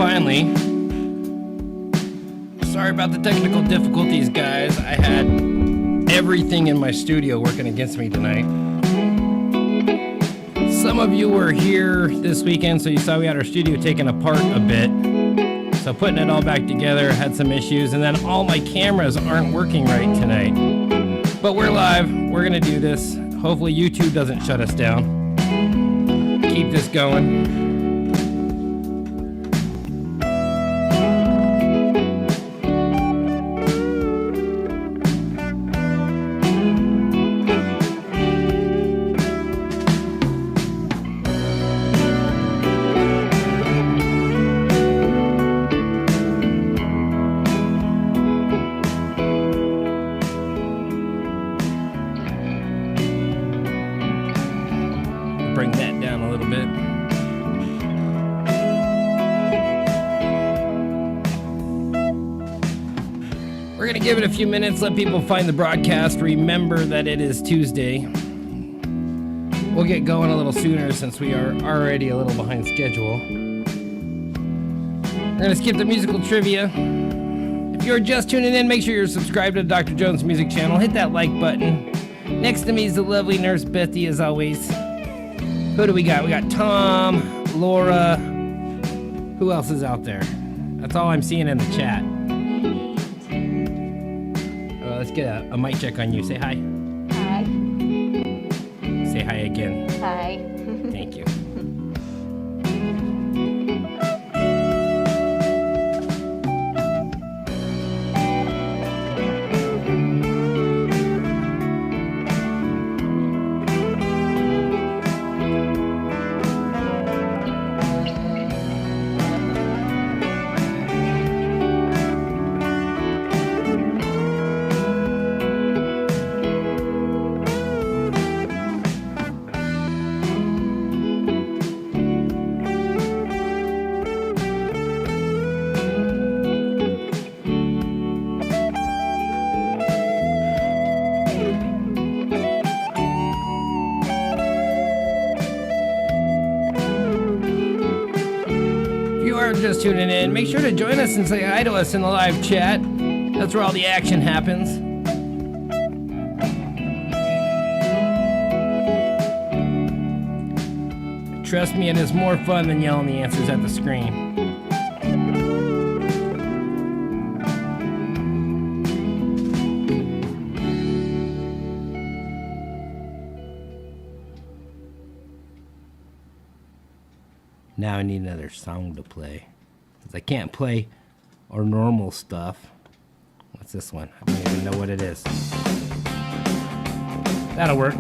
finally. Sorry about the technical difficulties, guys. I had everything in my studio working against me tonight. Some of you were here this weekend, so you saw we had our studio taken apart a bit. So putting it all back together had some issues, and then all my cameras aren't working right tonight. But we're live. We're going to do this. Hopefully YouTube doesn't shut us down. Keep this going. Bring that down a little bit. We're going to give it a few minutes, let people find the broadcast. Remember that it is Tuesday. We'll get going a little sooner since we are already a little behind schedule. We're going to skip the musical trivia. If you're just tuning in, make sure you're subscribed to Dr. Jones Music Channel. Hit that like button. Next to me is the lovely Nurse Bethy, as always. Who do we got? We got Tom, Laura. Who else is out there? That's all I'm seeing in the chat. Let's get a mic check on you. Say hi. Hi. Say hi again. Hi. Thank you. Just tuning in, make sure to join us and say hi to us in the live chat. That's where all the action happens. Trust me, it is more fun than yelling the answers at the screen. Now I need another song to play, because I can't play our normal stuff. What's this one? I don't even know what it is. That'll work.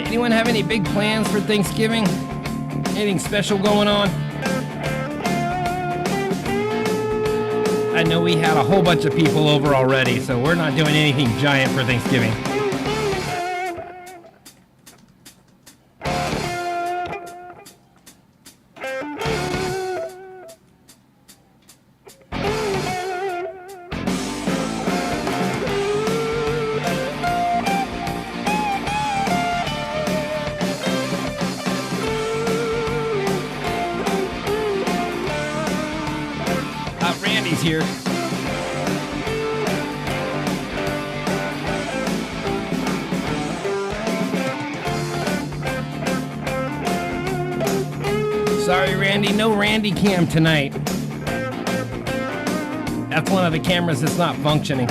Anyone have any big plans for Thanksgiving? Anything special going on? I know we had a whole bunch of people over already, so we're not doing anything giant for Thanksgiving. Here. Sorry, Randy, no Randy cam tonight. That's one of the cameras that's not functioning.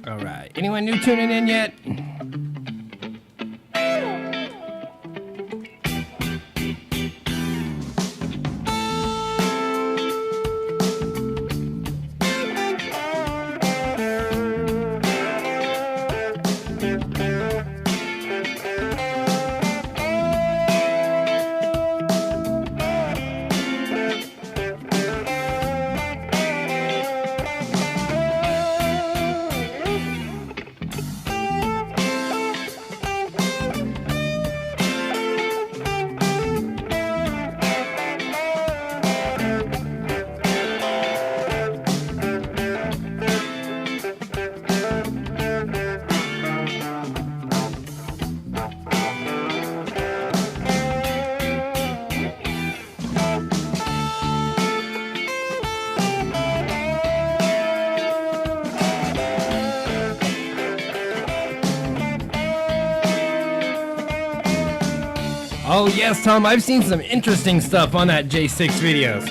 All right. Anyone new tuning in yet? Oh yes, Tom, I've seen some interesting stuff on that J6 videos.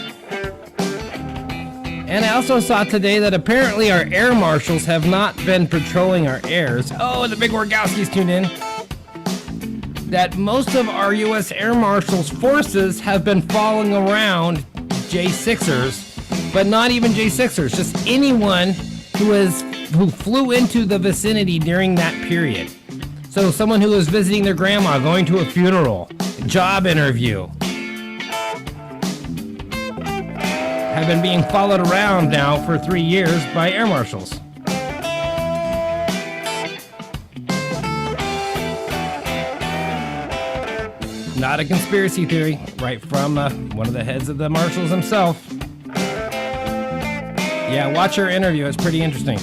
And I also saw today that apparently our air marshals have not been patrolling our airs. Oh, the big Wargowski's tuned in. That most of our U.S. Air Marshals forces have been following around J6ers, but not even J6ers, just anyone who flew into the vicinity during that period. So someone who was visiting their grandma, going to a funeral, job interview, have been being followed around now for 3 years by air marshals. Not a conspiracy theory, right from one of the heads of the marshals himself. Yeah, watch her interview, it's pretty interesting.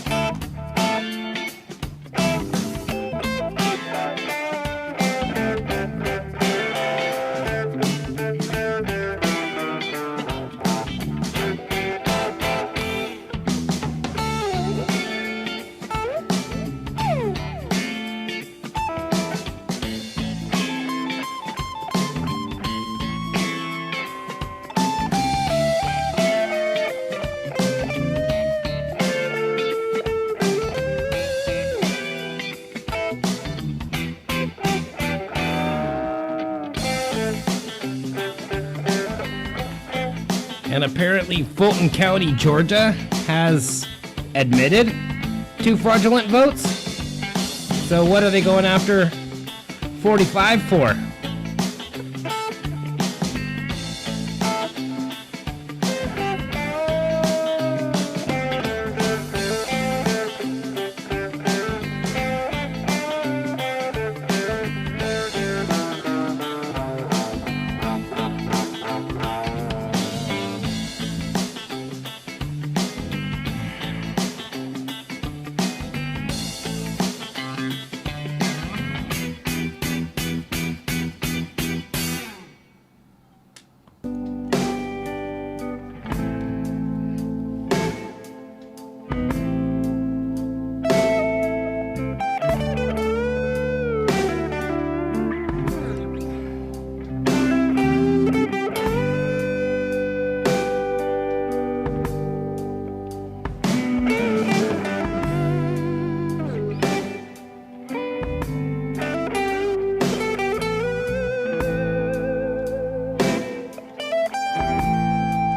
And apparently Fulton County, Georgia has admitted to fraudulent votes. So what are they going after 45 for?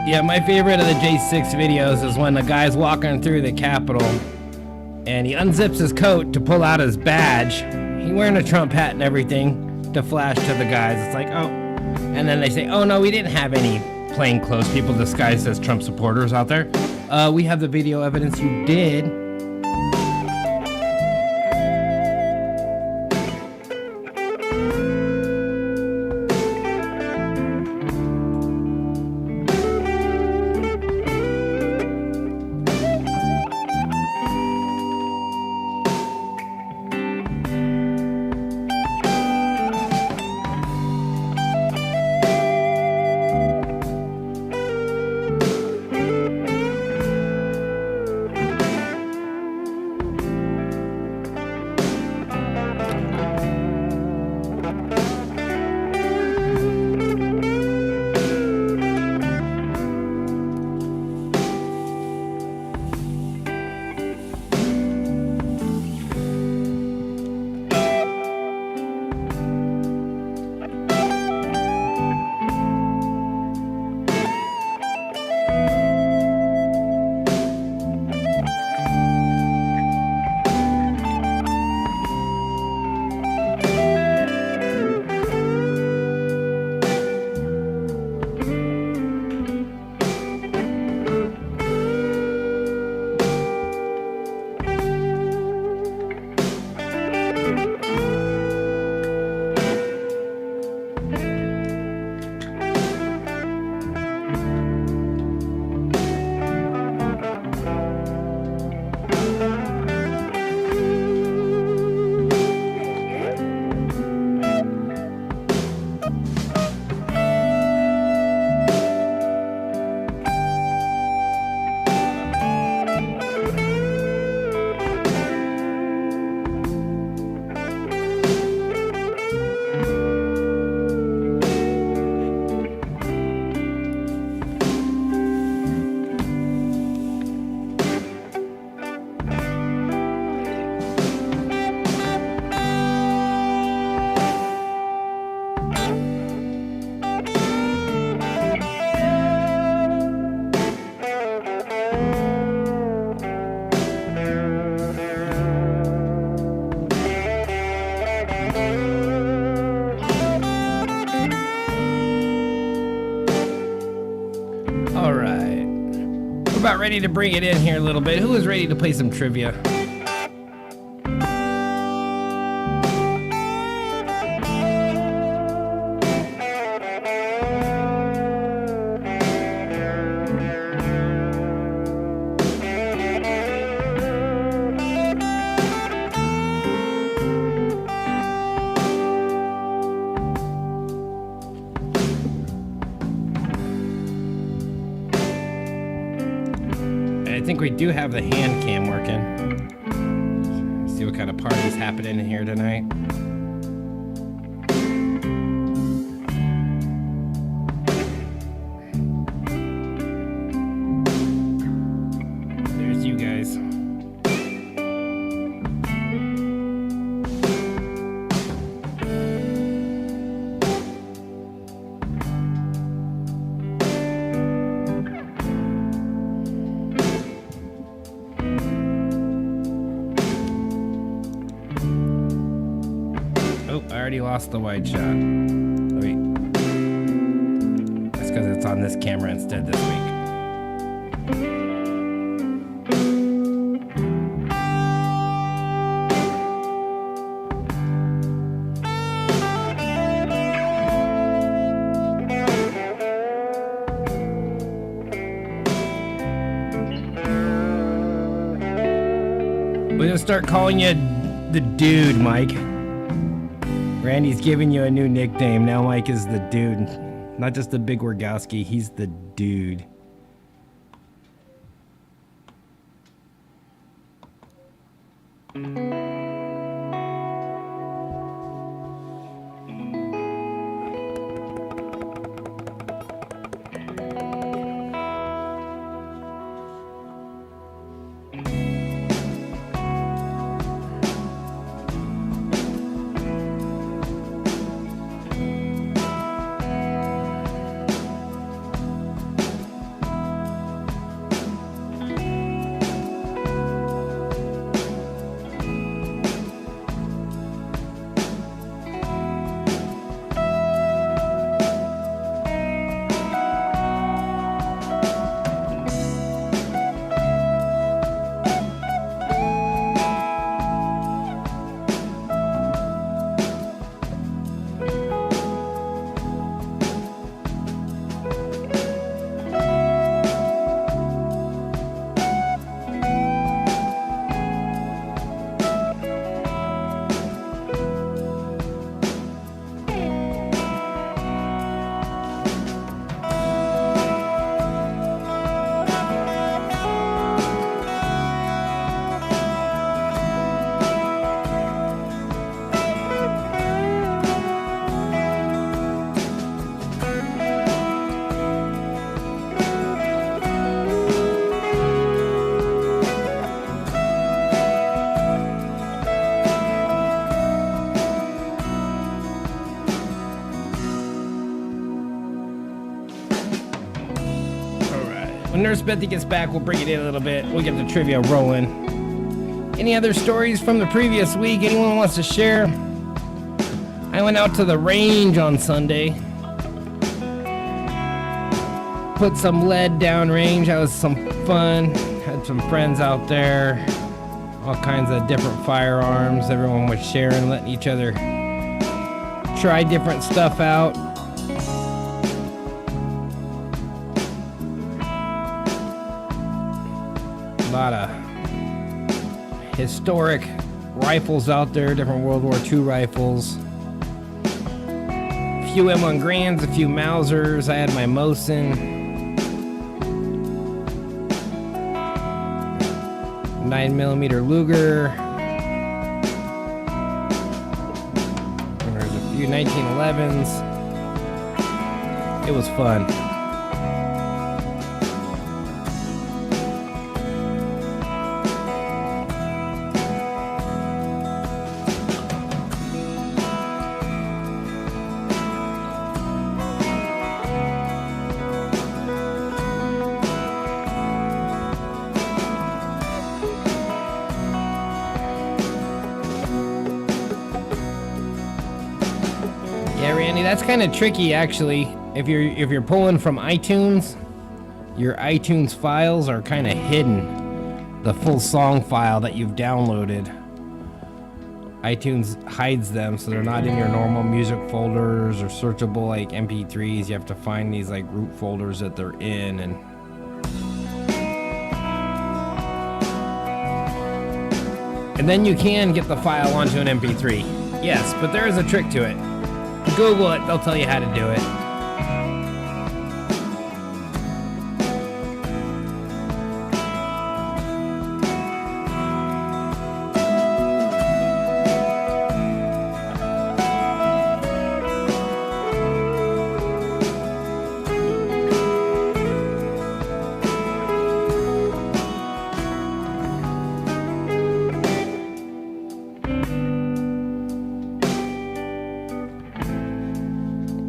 Yeah, my favorite of the J6 videos is when the guy's walking through the Capitol and he unzips his coat to pull out his badge. He's wearing a Trump hat and everything to flash to the guys. It's like, oh. And then they say, oh no, we didn't have any plainclothes people disguised as Trump supporters out there. We have the video evidence you did. ready to bring it in here a little bit. Who is ready to play some trivia? I think we do have the hand cam working. See what kind of party's happening in here tonight. There's you guys. I already lost the wide shot. Wait. That's because it's on this camera instead this week. We're gonna start calling you the dude, Mike. Randy's giving you a new nickname. Now Mike is the dude. Not just the big Wargowski, he's the dude. When Nurse Bethy gets back, we'll bring it in a little bit. We'll get the trivia rolling. Any other stories from the previous week anyone wants to share? I went out to the range on Sunday. Put some lead down range. That was some fun. Had some friends out there. All kinds of different firearms. Everyone was sharing, letting each other try different stuff out. A lot of historic rifles out there, different World War II rifles. A few M1 Grands, a few Mausers. I had my Mosin. 9mm Luger. And there's a few 1911s. It was fun. Yeah, Randy, that's kind of tricky actually. If you're pulling from iTunes, your iTunes files are kind of hidden. The full song file that you've downloaded, iTunes hides them, so they're not in your normal music folders or searchable like MP3s. You have to find these like root folders that they're in, and then you can get the file onto an MP3. Yes, but there is a trick to it. Google it, they'll tell you how to do it.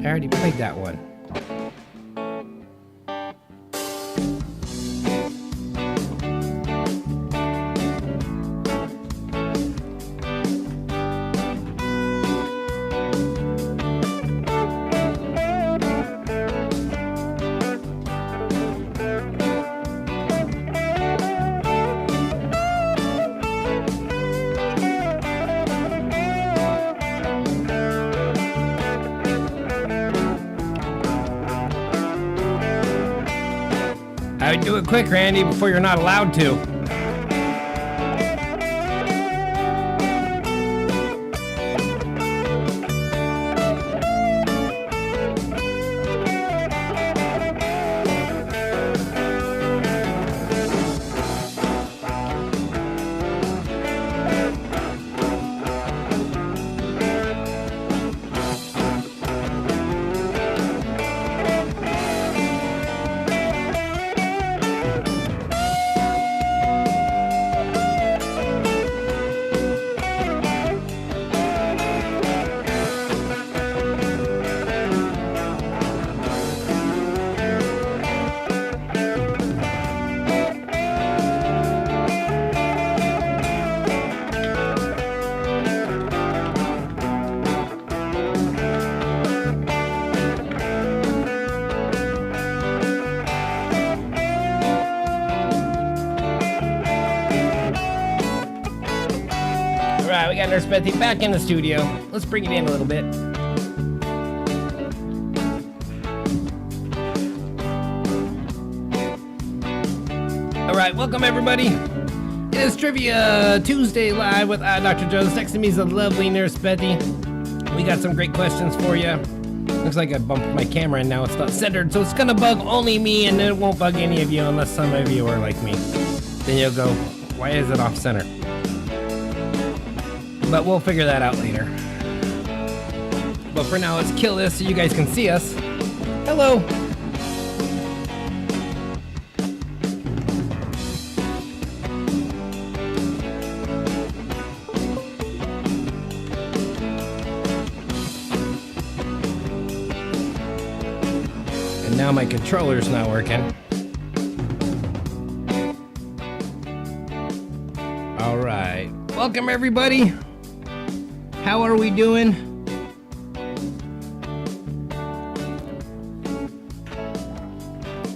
I already played that one. I would do it quick, Randy, before you're not allowed to. Alright, we got Nurse Bethy back in the studio. Let's bring it in a little bit. Alright, welcome everybody. It is Trivia Tuesday live with Dr. Jones. Next to me is the lovely Nurse Bethy. We got some great questions for you. Looks like I bumped my camera and now it's not centered, so it's gonna bug only me and it won't bug any of you unless some of you are like me. Then you'll go, why is it off center? But we'll figure that out later. But for now, let's kill this so you guys can see us. Hello. And now my controller's not working. All right. Welcome, everybody. How are we doing?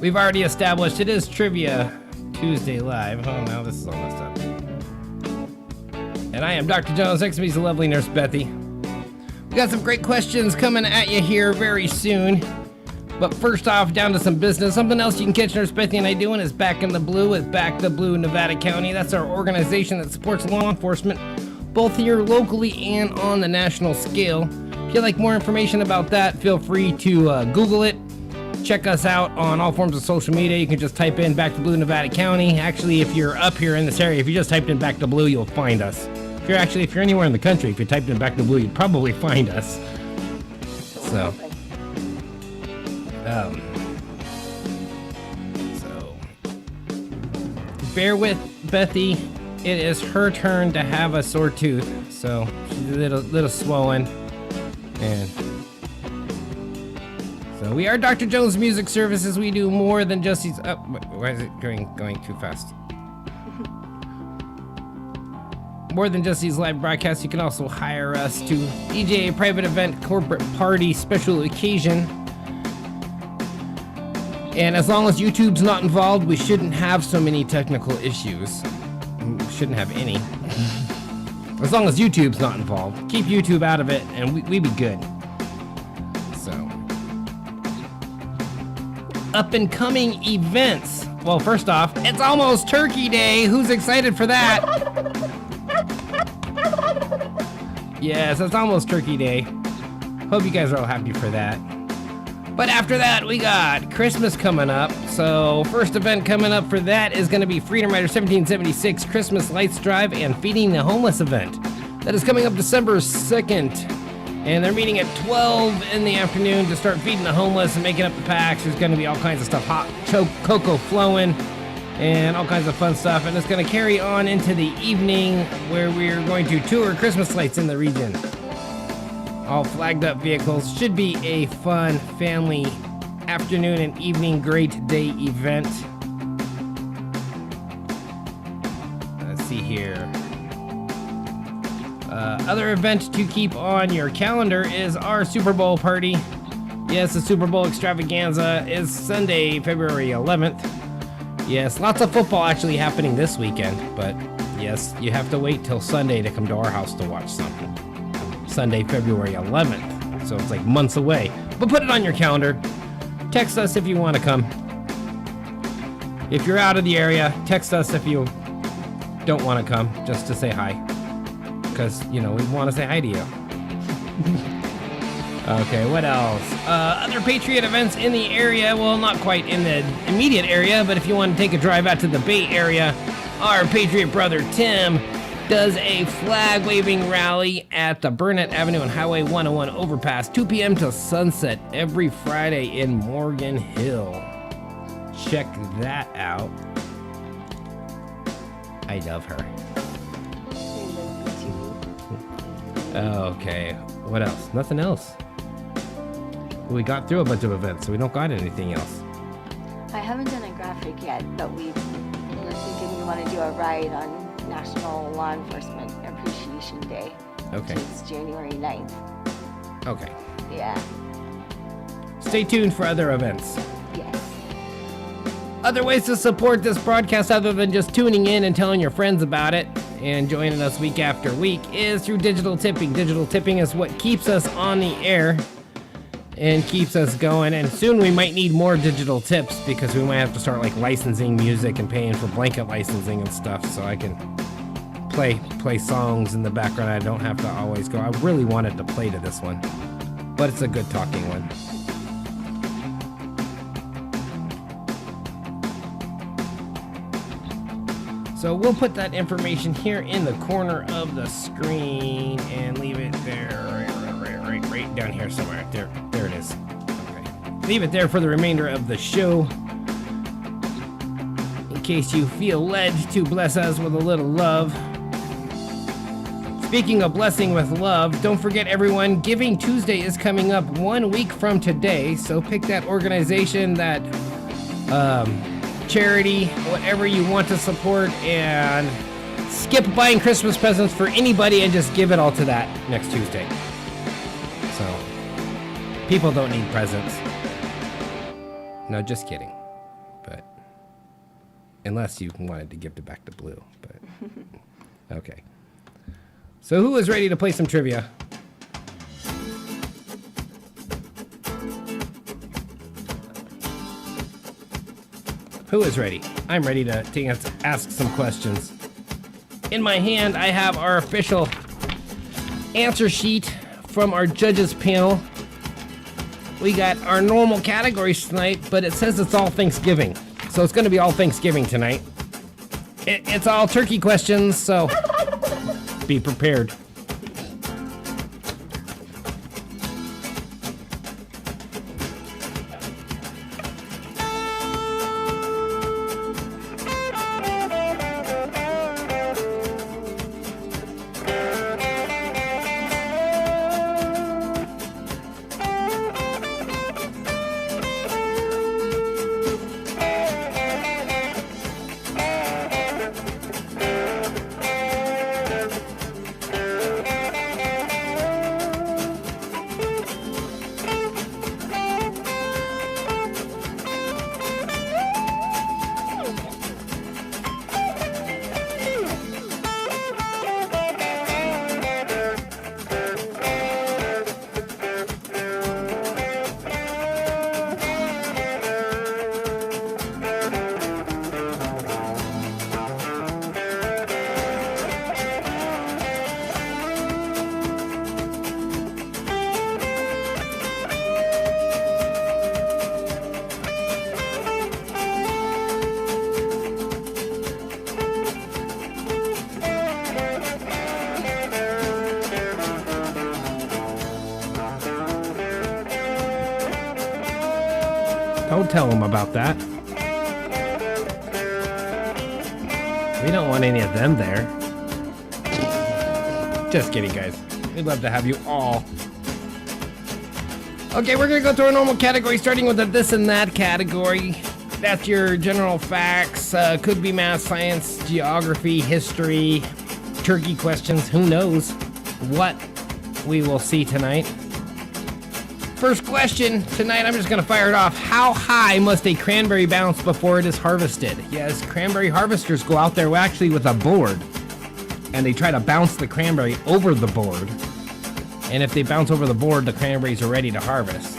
We've already established it is Trivia Tuesday Live. Oh, now this is all messed up. And I am Dr. Jones. Next to me is the lovely Nurse Bethy. We got some great questions coming at you here very soon. But first off, down to some business. Something else you can catch Nurse Bethy and I doing is Back in the Blue with Back the Blue Nevada County. That's our organization that supports law enforcement, both here locally and on the national scale. If you'd like more information about that, feel free to Google it. Check us out on all forms of social media. You can just type in Back to Blue Nevada County. Actually, if you're up here in this area, if you just typed in Back to Blue, you'll find us. If you're anywhere in the country, if you typed in Back to Blue, you'd probably find us. So bear with Bethy. It is her turn to have a sore tooth, so she's a little swollen, and so we are Dr. Jones Music Services. We do more than just these. Oh, why is it going too fast? More than just these live broadcasts, you can also hire us to DJ a private event, corporate party, special occasion. And as long as YouTube's not involved, we shouldn't have so many technical issues. We shouldn't have any. As long as YouTube's not involved. Keep YouTube out of it, and we be good. So. Up and coming events. Well, first off, it's almost Turkey Day. Who's excited for that? Yes, it's almost Turkey Day. Hope you guys are all happy for that. But after that, we got Christmas coming up. So first event coming up for that is going to be Freedom Rider 1776 Christmas Lights Drive and Feeding the Homeless event. That is coming up December 2nd. And they're meeting at 12 in the afternoon to start feeding the homeless and making up the packs. There's going to be all kinds of stuff, hot cocoa flowing and all kinds of fun stuff. And it's going to carry on into the evening where we're going to tour Christmas lights in the region. All flagged up vehicles. Should be a fun family afternoon and evening great day event. Let's see here. Other event to keep on your calendar is our Super Bowl party. Yes, the Super Bowl extravaganza is Sunday, February 11th. Yes, lots of football actually happening this weekend, but yes, you have to wait till Sunday to come to our house to watch something. Sunday, February 11th. So it's like months away. But put it on your calendar. Text us if you want to come. If you're out of the area, text us if you don't want to come, just to say hi. Because, you know, we want to say hi to you. Okay, what else? Other Patriot events in the area. Well, not quite in the immediate area, but if you want to take a drive out to the Bay Area, our Patriot brother Tim does a flag-waving rally at the Burnett Avenue and Highway 101 overpass, 2 p.m. till sunset every Friday in Morgan Hill. Check that out. I love her. Okay, what else? Nothing else. We got through a bunch of events, so we don't got anything else. I haven't done a graphic yet, but we're thinking we want to do a ride on National Law Enforcement Appreciation Day. Okay. Which is January 9th. Okay. Yeah. Stay tuned for other events. Yes. Other ways to support this broadcast other than just tuning in and telling your friends about it and joining us week after week is through digital tipping. Digital tipping is what keeps us on the air and keeps us going, and soon we might need more digital tips because we might have to start like licensing music and paying for blanket licensing and stuff so I can play songs in the background. I don't have to always go. I really wanted to play to this one, but it's a good talking one. So we'll put that information here in the corner of the screen and leave it there, right down here somewhere. There it is. Okay. Leave it there for the remainder of the show. In case you feel led to bless us with a little love. Speaking of blessing with love, don't forget everyone, Giving Tuesday is coming up 1 week from today. So pick that organization, that charity, whatever you want to support, and skip buying Christmas presents for anybody and just give it all to that next Tuesday. So, people don't need presents. No, just kidding. But, unless you wanted to give it back to Blue. But, okay. So who is ready to play some trivia? Who is ready? I'm ready to ask some questions. In my hand, I have our official answer sheet from our judges panel. We got our normal categories tonight, but it says it's all Thanksgiving. So it's going to be all Thanksgiving tonight. It's all turkey questions, so be prepared. Don't tell them about that. We don't want any of them there. Just kidding, guys. We'd love to have you all. Okay, we're gonna go through a normal category, starting with the this and that category. That's your general facts, could be math, science, geography, history, turkey questions. Who knows what we will see tonight. First question tonight, I'm just gonna fire it off. How high must a cranberry bounce before it is harvested? Yes, cranberry harvesters go out there actually with a board, and they try to bounce the cranberry over the board. And if they bounce over the board, the cranberries are ready to harvest.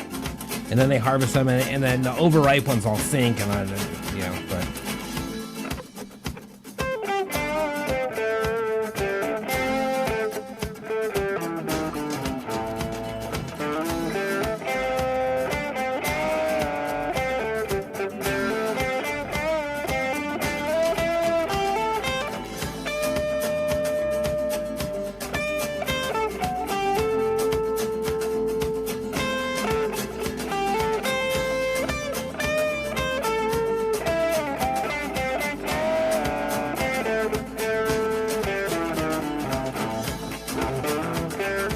And then they harvest them, and then the overripe ones all sink, and then, you know, but.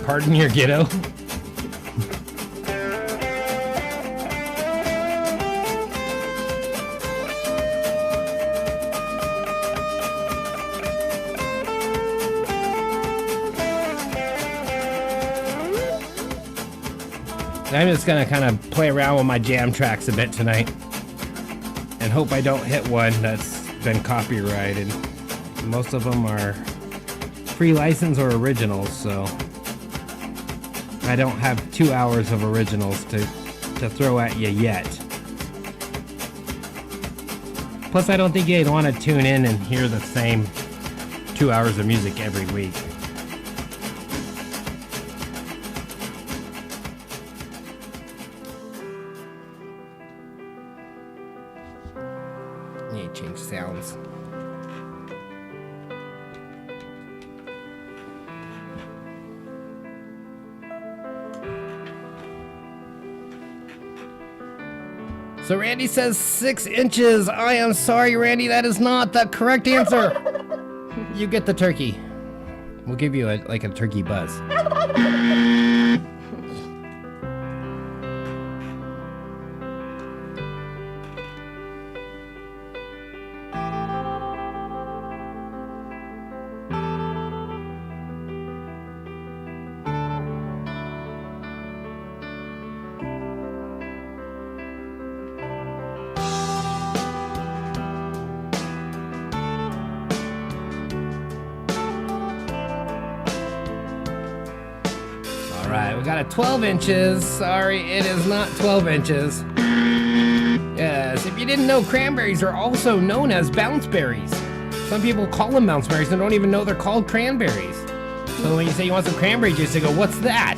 Pardon your ghetto. I'm just gonna kind of play around with my jam tracks a bit tonight and hope I don't hit one that's been copyrighted. Most of them are free license or originals, so I don't have 2 hours of originals to throw at you yet. Plus, I don't think you'd want to tune in and hear the same 2 hours of music every week. Need to change sounds. So Randy says 6 inches. I am sorry, Randy, that is not the correct answer. You get the turkey. We'll give you a turkey buzz. Alright, we got a 12 inches. Sorry, it is not 12 inches. Yes, if you didn't know, cranberries are also known as bounce berries. Some people call them bounce berries and don't even know they're called cranberries. So when you say you want some cranberry juice, they go, what's that?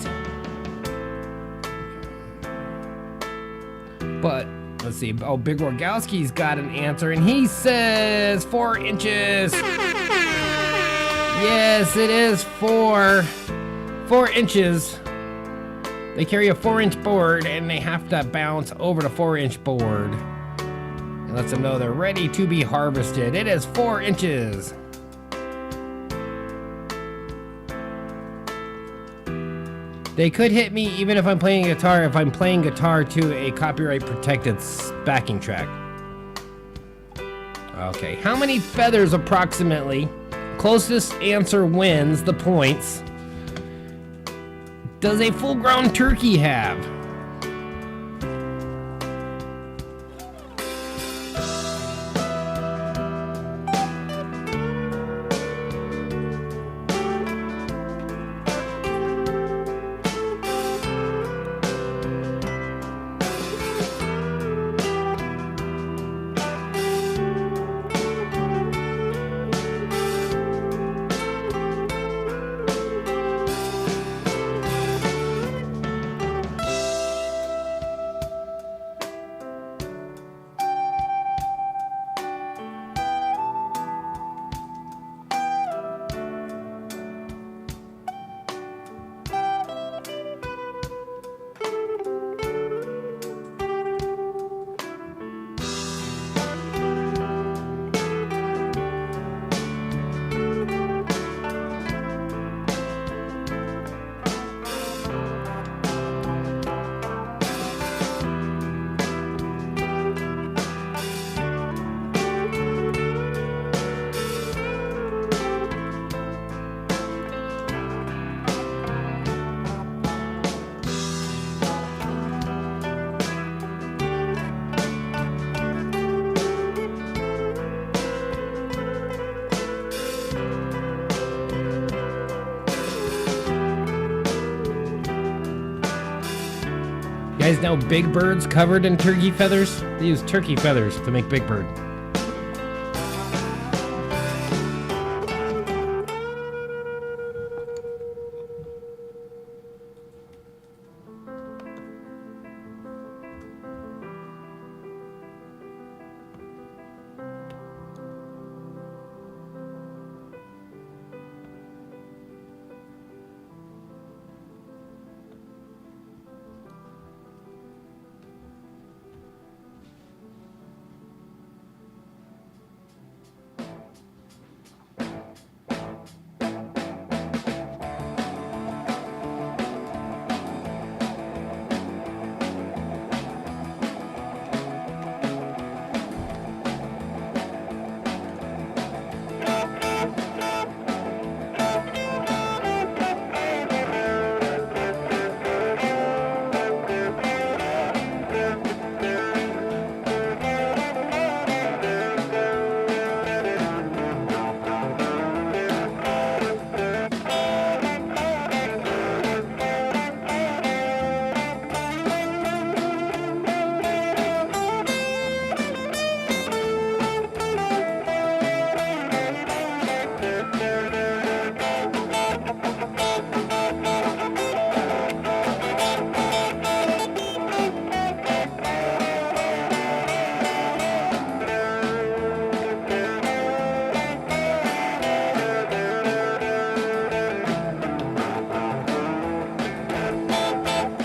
But, let's see. Oh, Big Rogowski's got an answer, and he says 4 inches. Yes, it is 4 inches. They carry a 4-inch board, and they have to bounce over the 4-inch board. It lets them know they're ready to be harvested. It is 4 inches. They could hit me even if I'm playing guitar, if I'm playing guitar to a copyright-protected backing track. Okay, how many feathers approximately? Closest answer wins the points. Does a full-grown turkey have? guys know Big Bird's covered in turkey feathers? They use turkey feathers to make Big Bird.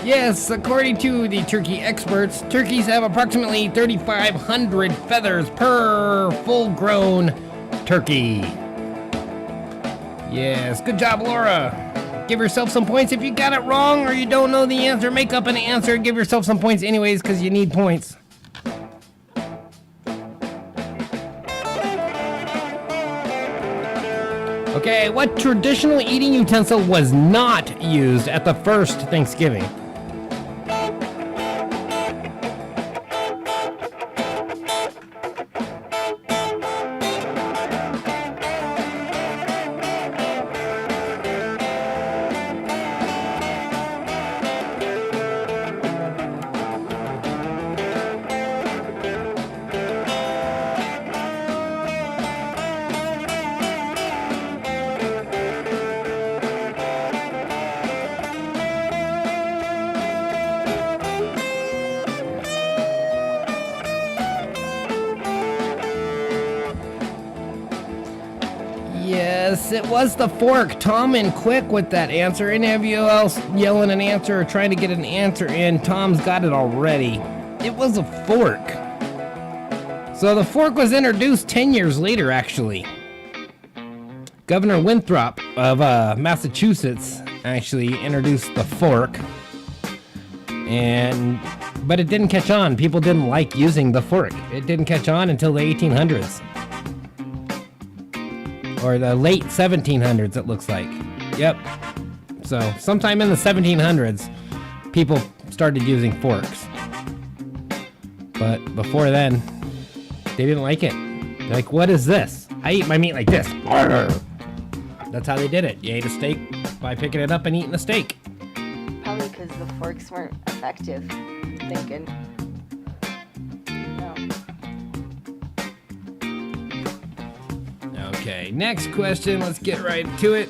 Yes, according to the turkey experts, turkeys have approximately 3,500 feathers per full-grown turkey. Yes, good job, Laura. Give yourself some points if you got it wrong or you don't know the answer. Make up an answer and give yourself some points anyways because you need points. Okay, what traditional eating utensil was not used at the first Thanksgiving? Yes, it was the fork. Tom and quick with that answer. Any of you else yelling an answer or trying to get an answer in? Tom's got it already. It was a fork. So the fork was introduced 10 years later, actually. Governor Winthrop of Massachusetts actually introduced the fork. But it didn't catch on. People didn't like using the fork. It didn't catch on until the 1800s. Or the late 1700s, it looks like. Yep. So, sometime in the 1700s, people started using forks. But before then, they didn't like it. They're like, what is this? I eat my meat like this. That's how they did it. You ate a steak by picking it up and eating the steak. Probably because the forks weren't effective, I'm thinking. Okay, next question. Let's get right to it.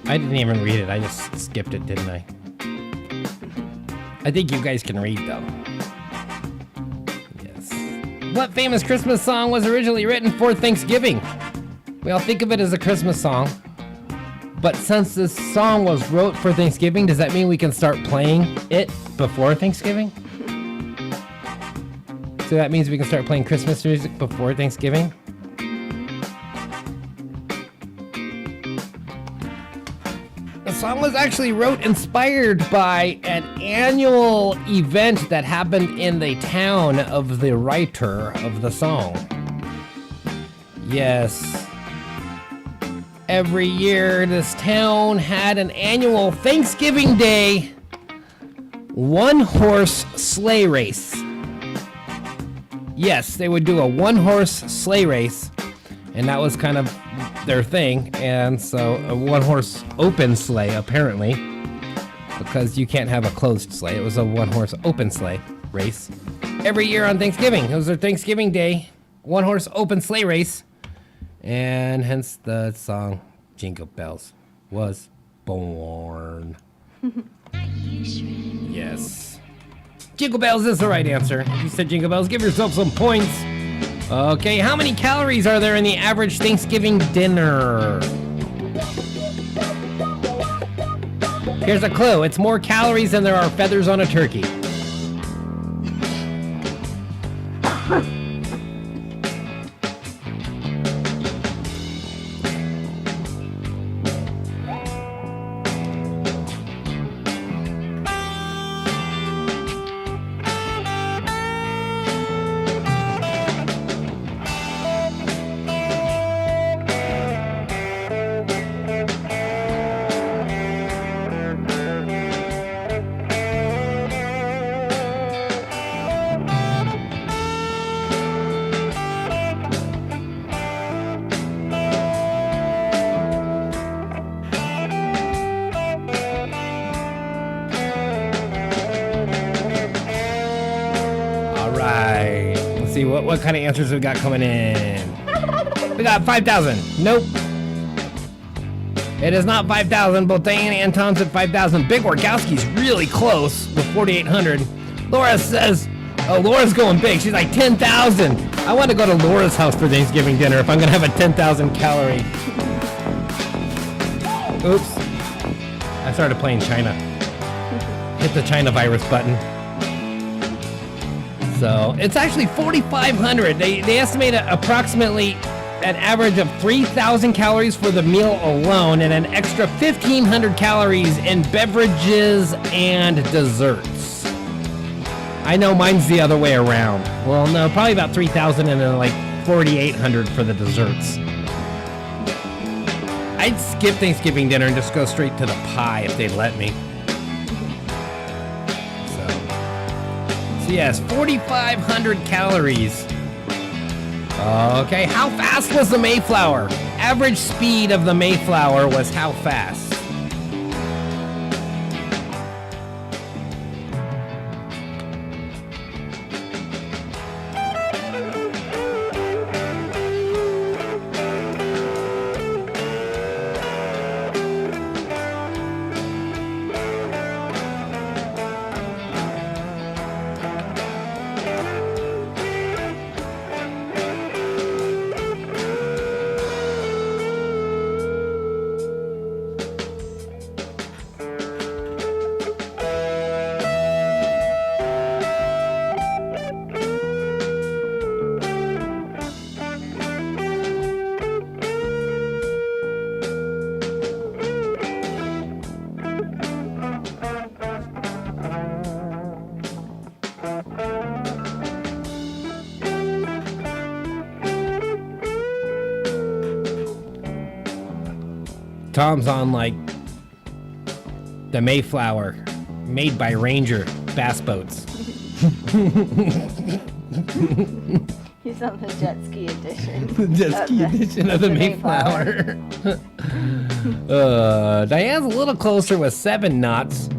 I didn't even read it. I just skipped it, didn't I? I think you guys can read, though. Yes. What famous Christmas song was originally written for Thanksgiving? We all think of it as a Christmas song. But since this song was wrote for Thanksgiving, does that mean we can start playing it before Thanksgiving? So that means we can start playing Christmas music before Thanksgiving? The song was actually inspired by an annual event that happened in the town of the writer of the song. Yes. Every year, this town had an annual Thanksgiving Day one-horse sleigh race. Yes, they would do a one-horse sleigh race, and that was kind of their thing. And so a one-horse open sleigh, apparently, because you can't have a closed sleigh. It was a one-horse open sleigh race every year on Thanksgiving. It was their Thanksgiving Day one-horse open sleigh race, and hence the song Jingle Bells was born. Yes. Jingle Bells is the right answer. If you said Jingle Bells, give yourself some points. Okay, how many calories are there in the average Thanksgiving dinner? Here's a clue. It's more calories than there are feathers on a turkey. See what kind of answers we got coming in. We got 5,000. Nope. It is not 5,000. Both Diane and Tom said 5,000. Big Wargowski's really close with 4,800. Laura says, oh, Laura's going big. She's like 10,000. I want to go to Laura's house for Thanksgiving dinner if I'm going to have a 10,000 calorie. Oops. I started playing China. Hit the China virus button. So it's actually 4,500. They estimate approximately an average of 3,000 calories for the meal alone and an extra 1,500 calories in beverages and desserts. I know mine's the other way around. Well, no, probably about 3,000 and then like 4,800 for the desserts. I'd skip Thanksgiving dinner and just go straight to the pie if they'd let me. So yes, 4,500 calories. Okay, how fast was the Mayflower? Average speed of the Mayflower was how fast? Tom's on like the Mayflower made by Ranger bass boats. He's on the jet ski edition. The jet ski edition of the Mayflower. Diane's a little closer with 7 knots.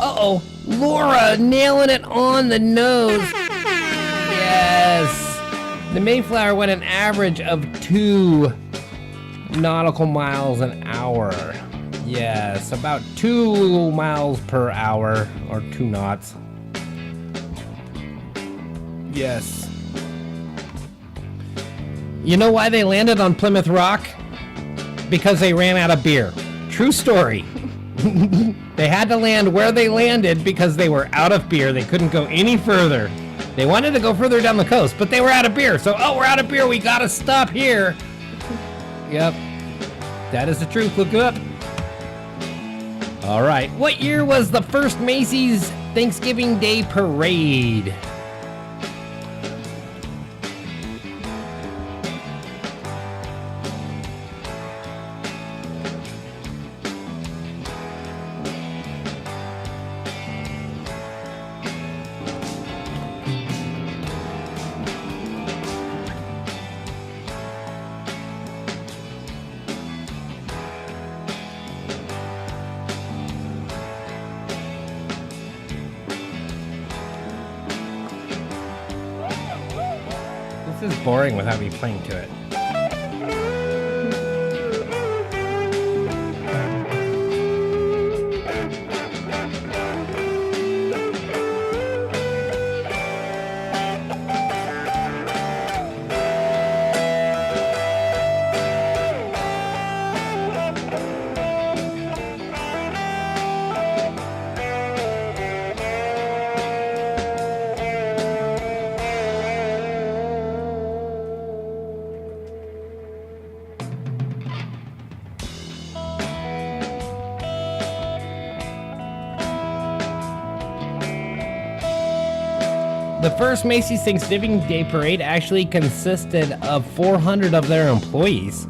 Uh-oh, Laura nailing it on the nose. Yes. The Mayflower went an average of 2 nautical miles an hour. Yes, about 2 miles per hour, or 2 knots. Yes. You know why they landed on Plymouth Rock? Because they ran out of beer. True story. They had to land where they landed because they were out of beer. They couldn't go any further. They wanted to go further down the coast, but they were out of beer. So, we're out of beer. We gotta stop here. Yep. That is the truth. Look it up. All right. What year was the first Macy's Thanksgiving Day Parade? This is boring without me playing to it. The first Macy's Thanksgiving Day Parade actually consisted of 400 of their employees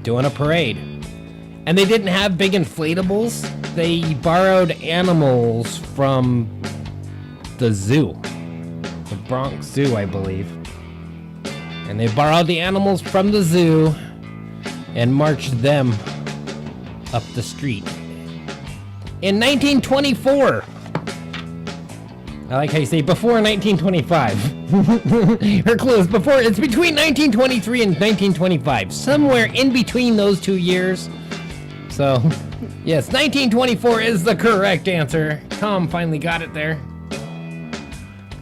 doing a parade. And they didn't have big inflatables. They borrowed animals from the zoo. The Bronx Zoo, I believe. And they borrowed the animals from the zoo and marched them up the street. In 1924... I like how you say before 1925. Her clue is before, it's between 1923 and 1925. Somewhere in between those 2 years. So, yes, 1924 is the correct answer. Tom finally got it there.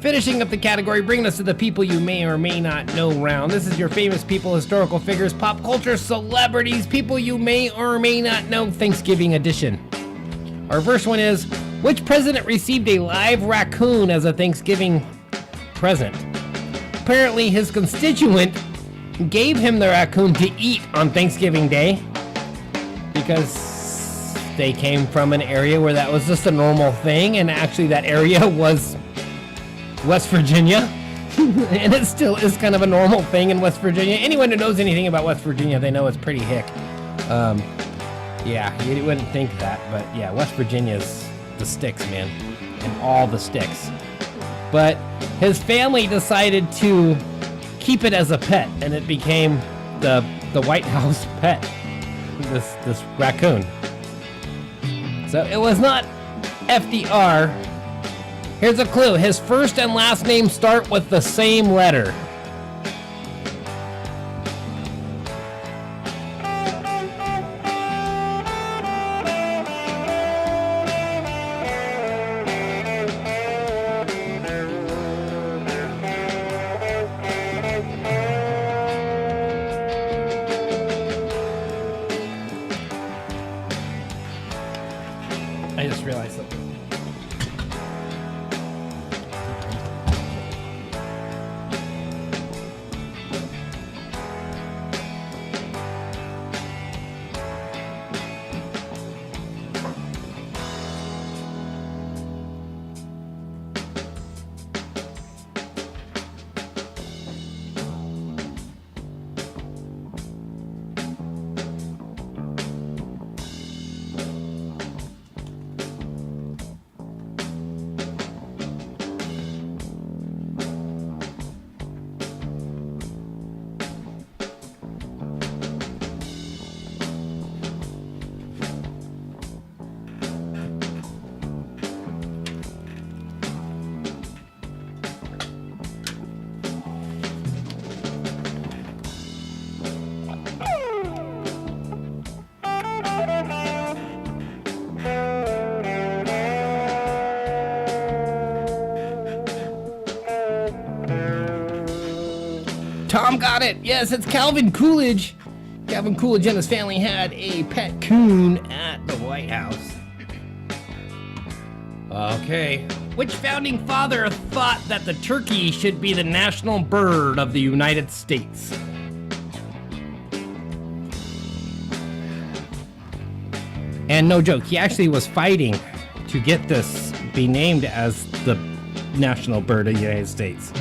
Finishing up the category, bringing us to the people you may or may not know round. This is your famous people, historical figures, pop culture, celebrities, people you may or may not know, Thanksgiving edition. Our first one is, which president received a live raccoon as a Thanksgiving present? Apparently, his constituent gave him the raccoon to eat on Thanksgiving Day because they came from an area where that was just a normal thing, and actually that area was West Virginia, and it still is kind of a normal thing in West Virginia. Anyone who knows anything about West Virginia, they know it's pretty hick. Yeah, you wouldn't think that, but yeah, West Virginia's the sticks, man, and all the sticks. But his family decided to keep it as a pet, and it became the White House pet, this raccoon. So it was not FDR. Here's a clue. His first and last name start with the same letter. I just realized something. Tom got it. Yes, it's Calvin Coolidge. Calvin Coolidge and his family had a pet coon at the White House. Okay. Which founding father thought that the turkey should be the national bird of the United States? And no joke, he actually was fighting to get this be named as the national bird of the United States.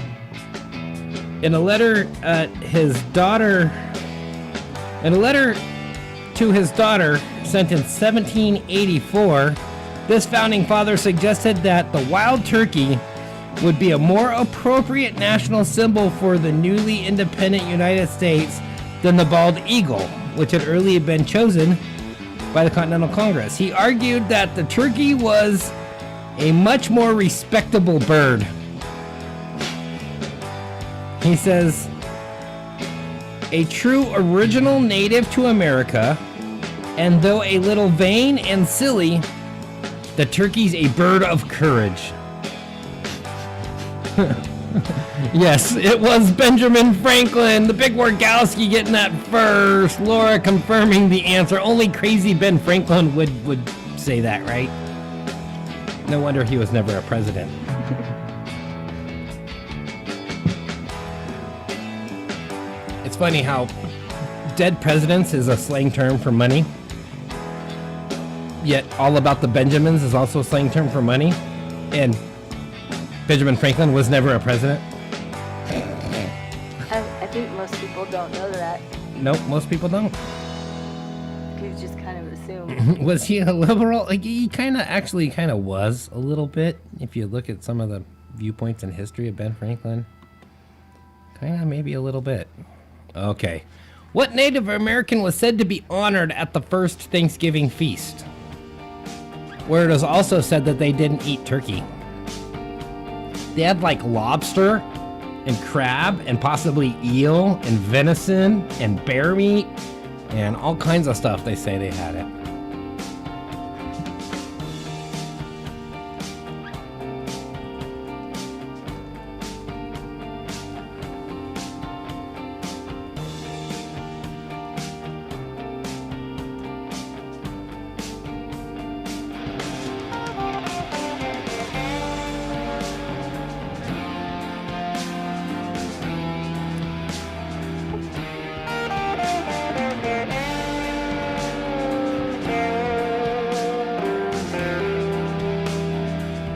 In a letter to his daughter sent in 1784, this founding father suggested that the wild turkey would be a more appropriate national symbol for the newly independent United States than the bald eagle, which had earlier been chosen by the Continental Congress. He argued that the turkey was a much more respectable bird. He says, a true original native to America, and though a little vain and silly, the turkey's a bird of courage. Yes, it was Benjamin Franklin, the big Wargowski getting that first. Laura confirming the answer. Only crazy Ben Franklin would say that, right? No wonder he was never a president. It's funny how dead presidents is a slang term for money, yet all about the Benjamins is also a slang term for money, and Benjamin Franklin was never a president. I think most people don't know that. Nope, most people don't. You just kind of assume. Was he a liberal? Like, he kind of was a little bit. If you look at some of the viewpoints and history of Ben Franklin, kind of maybe a little bit. Okay. What Native American was said to be honored at the first Thanksgiving feast, where it was also said that they didn't eat turkey? They had like lobster and crab and possibly eel and venison and bear meat and all kinds of stuff. They say they had it.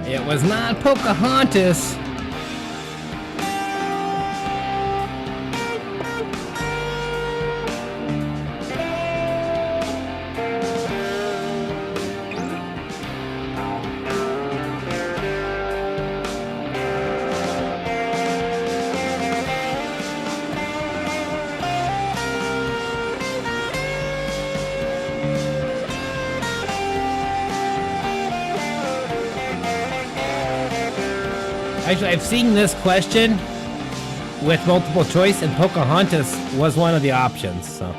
It was not Pocahontas. Actually, I've seen this question with multiple choice, and Pocahontas was one of the options, so.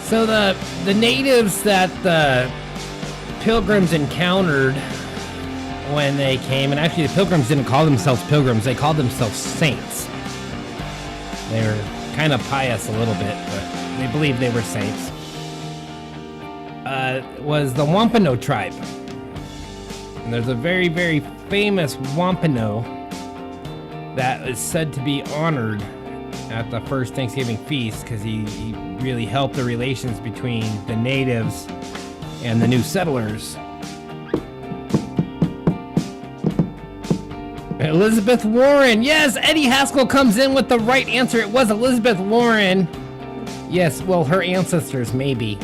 So the natives that the Pilgrims encountered when they came, and actually the Pilgrims didn't call themselves Pilgrims, they called themselves saints. They were kind of pious a little bit, but they believed they were saints. was the Wampano tribe. And there's a very, very famous Wampano that is said to be honored at the first Thanksgiving feast because he really helped the relations between the natives and the new settlers. Elizabeth Warren. Yes, Eddie Haskell comes in with the right answer. It was Elizabeth Warren. Yes, well, her ancestors, maybe.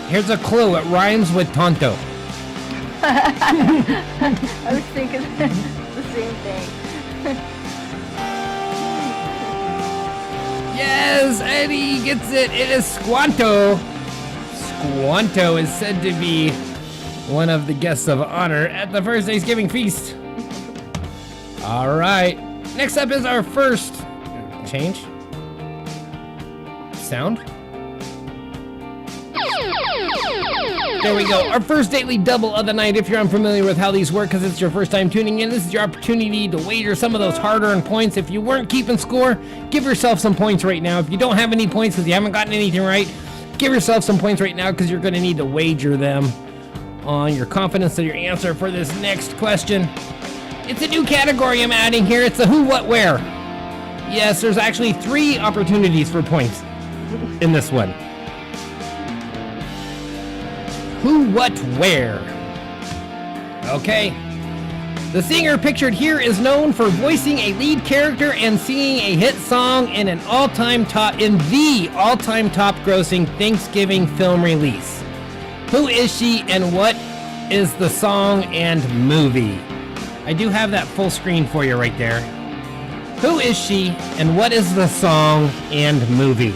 Here's a clue. It rhymes with Tonto. I was thinking the same thing. Yes, Eddie gets it. It is Squanto. Squanto is said to be one of the guests of honor at the first Thanksgiving feast. All right. Next up is our first change. Sound. There we go. Our first daily double of the night. If you're unfamiliar with how these work because it's your first time tuning in, this is your opportunity to wager some of those hard-earned points. If you weren't keeping score, give yourself some points right now. If you don't have any points because you haven't gotten anything right, give yourself some points right now because you're going to need to wager them on your confidence of your answer for this next question. It's a new category I'm adding here. It's the who, what, where. Yes, there's actually 3 opportunities for points in this one. Who, what, where? Okay. The singer pictured here is known for voicing a lead character and singing a hit song in the all-time top grossing Thanksgiving film release. Who is she and what is the song and movie? I do have that full screen for you right there. Who is she and what is the song and movie?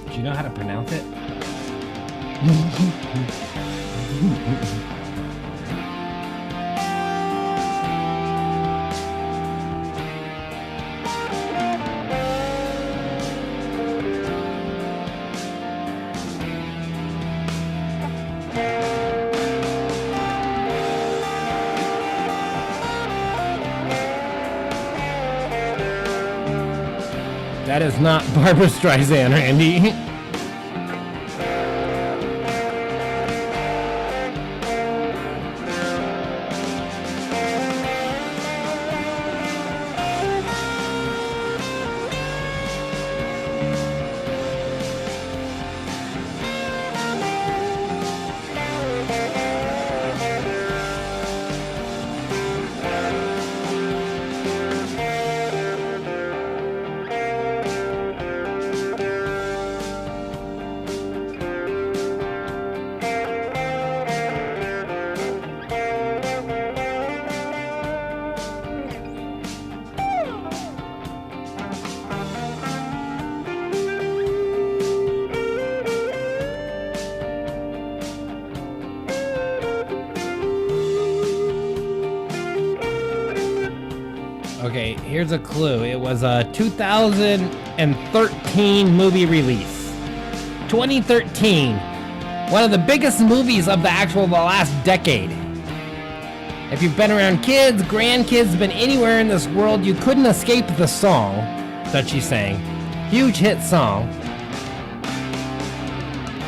Do you know how to pronounce it? That is not Barbra Streisand, Randy. Okay, here's a clue. It was a 2013 movie release. 2013. One of the biggest movies of the last decade. If you've been around kids, grandkids, been anywhere in this world, you couldn't escape the song that she sang. Huge hit song.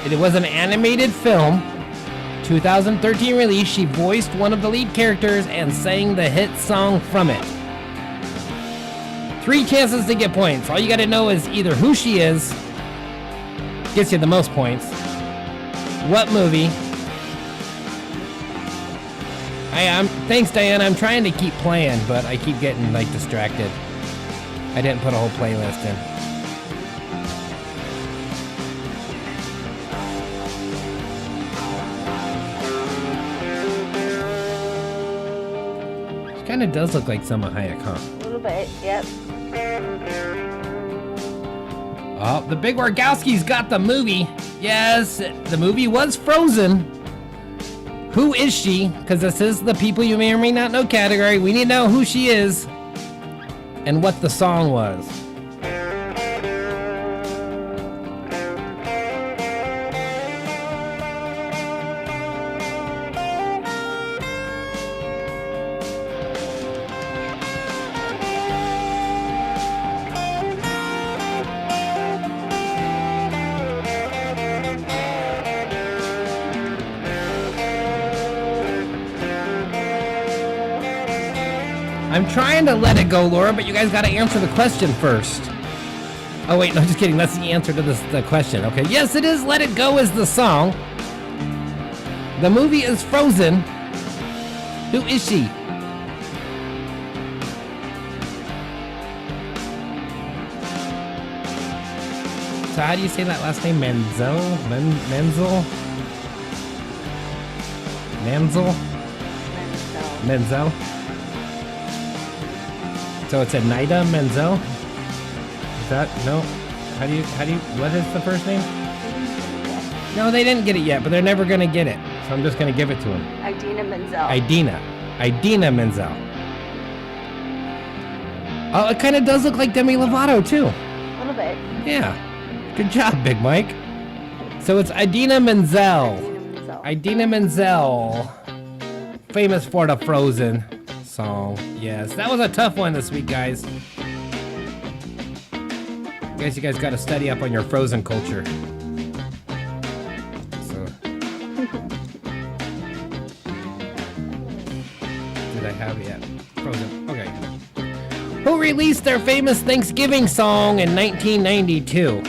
It was an animated film. 2013 release. She voiced one of the lead characters and sang the hit song from it. 3 chances to get points. All you gotta know is either who she is, gets you the most points, what movie. Thanks, Diana. I'm trying to keep playing, but I keep getting distracted. I didn't put a whole playlist in. She kind of does look like Selma Hayek, huh? A little bit, yep. Oh, the Big Wargowski's got the movie. Yes, the movie was Frozen. Who is she? Because this is the people you may or may not know category. We need to know who she is and what the song was. I'm trying to let it go, Laura, but you guys got to answer the question first. Oh, wait, no, just kidding. That's the answer to the question. Okay, yes, it is Let It Go is the song. The movie is Frozen. Who is she? So how do you say that last name? Menzel? Menzel? Menzel? So it's Nida Menzel? Is that, no? How do you, what is the first name? No, they didn't get it yet, but they're never going to get it. So I'm just going to give it to them. Idina Menzel. Idina Menzel. Oh, it kind of does look like Demi Lovato, too. A little bit. Yeah. Good job, Big Mike. So it's Idina Menzel. Idina Menzel. Famous for the Frozen song. Yes, that was a tough one this week, guys. Guess you guys got to study up on your Frozen culture. So, did I have it yet? Frozen. Okay. Who released their famous Thanksgiving song in 1992?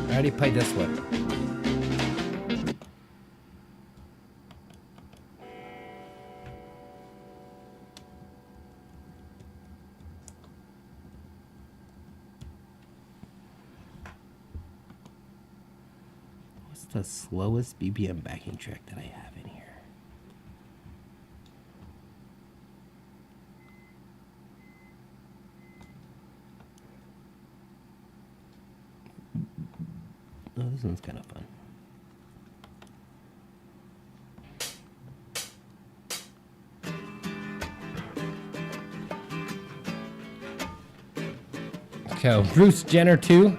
I already played this one. What's the slowest BPM backing track that I have in here? Oh, this one's kind of fun. So, Bruce Jenner 2,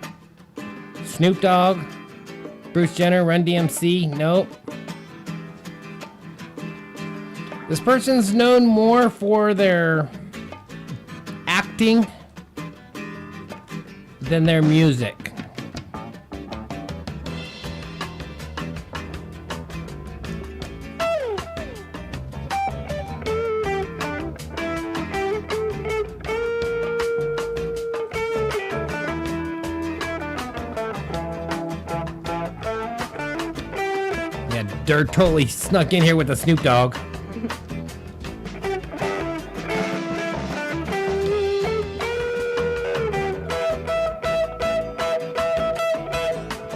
Snoop Dogg, Bruce Jenner, Run DMC, nope. This person's known more for their acting than their music. Dirt totally snuck in here with the Snoop Dogg.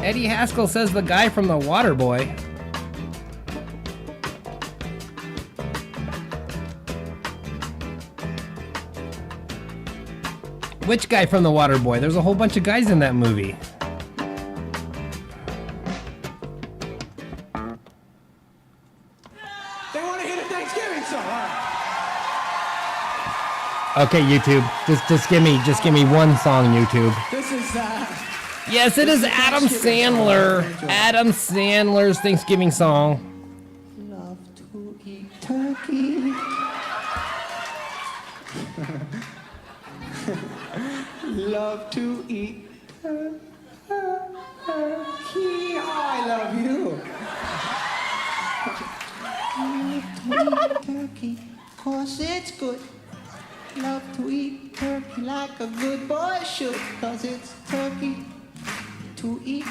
Eddie Haskell says the guy from The Waterboy. Which guy from The Waterboy? There's a whole bunch of guys in that movie. Okay, YouTube. Just give me one song, YouTube. This is Yes, it is Adam Sandler. Adam Sandler's Thanksgiving song. love to eat turkey. Love to eat turkey. Oh, I love you. Love to eat turkey, 'cause it's good. Love to eat turkey like a good boy should, 'cause it's turkey to eat.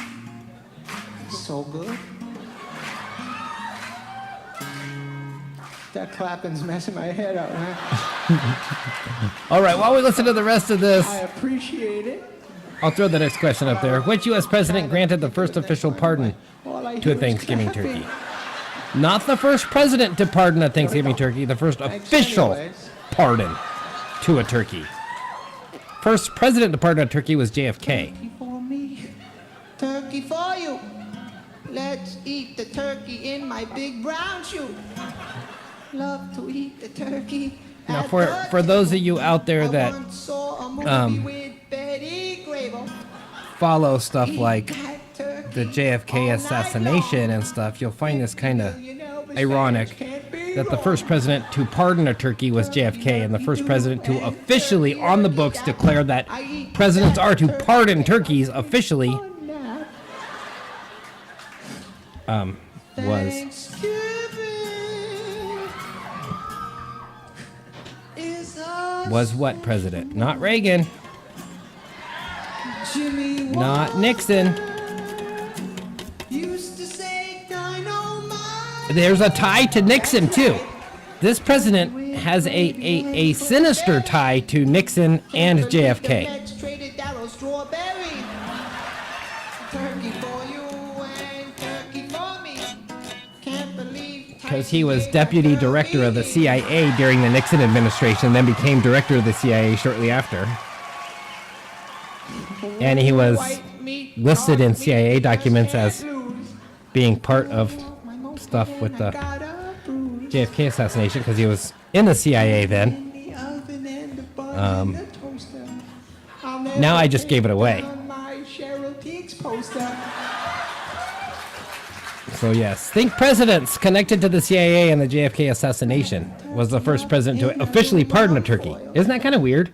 It's so good. That clapping's messing my head up, man. All right, while we listen to the rest of this, I appreciate it. I'll throw the next question up there. Which U.S. president granted the first official pardon All I to a hear is Thanksgiving clapping. turkey? Not the first president to pardon a Thanksgiving turkey, the first official pardon to a turkey. First president to pardon a turkey was JFK. Turkey for me, turkey for you. Let's eat the turkey in my big brown shoe. Love to eat the turkey. Now, at for the those of you out there table. that I once saw a movie with Betty Grable. follow stuff Eat like that turkey the JFK all night assassination long. and stuff, you'll find this kind of You know, the ironic Spanish can't be that the wrong. first president to pardon a turkey was JFK, and the first president to officially on the books declare that presidents are to pardon turkeys officially was Thanksgiving is a what president? Not Reagan, Jimmy not Nixon. used to say dynamite. There's a tie to Nixon too. This president has a sinister tie to Nixon and The JFK. Mets traded Darryl Strawberry. Turkey for you and turkey for me. Can't believe Because he was deputy director of the CIA during the Nixon administration, then became director of the CIA shortly after. And he was listed in CIA documents as being part of stuff with the JFK assassination because he was in the CIA then. Now I just gave it away. So yes, think presidents connected to the CIA and the JFK assassination was the first president to officially pardon a turkey. Isn't that kind of weird?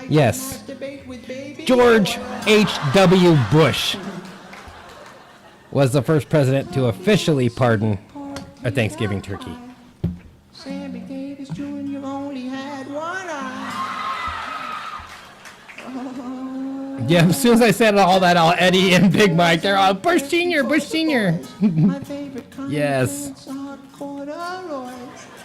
Yes. George H.W. Bush was the first president to officially pardon a Thanksgiving turkey. Sammy Davis Jr. only had one eye. Yeah, as soon as I said all that, all Eddie and Big Mike, they're all Bush Sr., Bush Sr. My favorite kind Yes. are corduroys.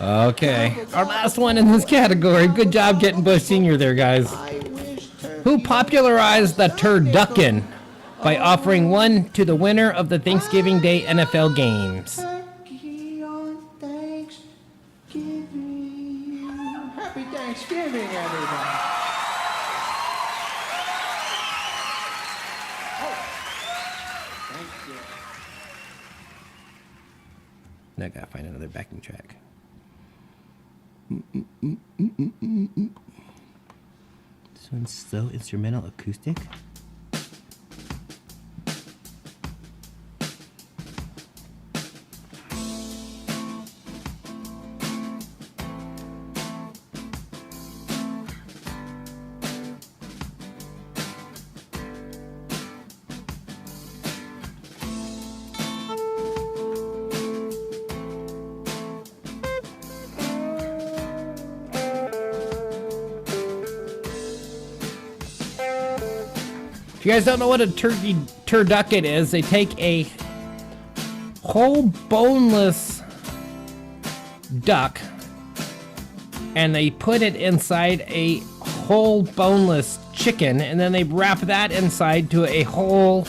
Okay, our last one in this category. Good job getting Bush Sr. there, guys. I wish Who popularized the turducken by offering one to the winner of the Thanksgiving Day NFL games? turkey on Thanksgiving. Happy Thanksgiving, everybody. Now I gotta find another backing track. This one's so instrumental acoustic. If you guys don't know what a turducken is, they take a whole boneless duck and they put it inside a whole boneless chicken, and then they wrap that inside to a whole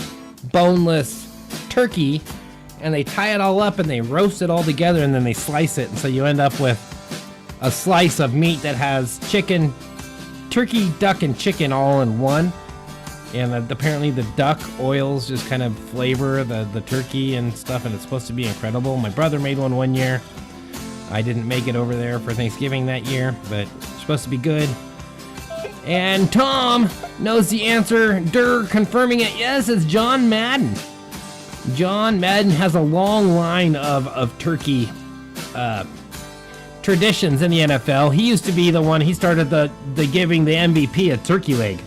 boneless turkey, and they tie it all up and they roast it all together, and then they slice it, and so you end up with a slice of meat that has chicken, turkey, duck, and chicken all in one. And apparently the duck oils just kind of flavor the turkey and stuff, and it's supposed to be incredible. My brother made one year. I didn't make it over there for Thanksgiving that year, but it's supposed to be good. And Tom knows the answer. Confirming it. Yes, it's John Madden. John Madden has a long line of turkey traditions in the NFL. He used to be the one, he started the giving the MVP a turkey leg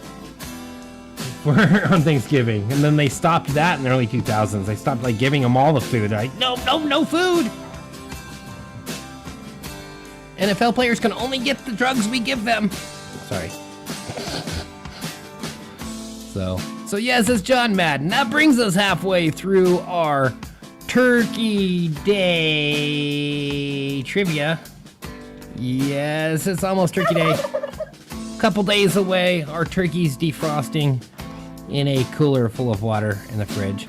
on Thanksgiving. And then they stopped that in the early 2000s. They stopped like giving them all the food. They're like, no food. NFL players can only get the drugs we give them. Sorry. So yes, it's John Madden. That brings us halfway through our Turkey Day trivia. Yes, it's almost Turkey Day. Couple days away, our turkey's defrosting in a cooler full of water in the fridge.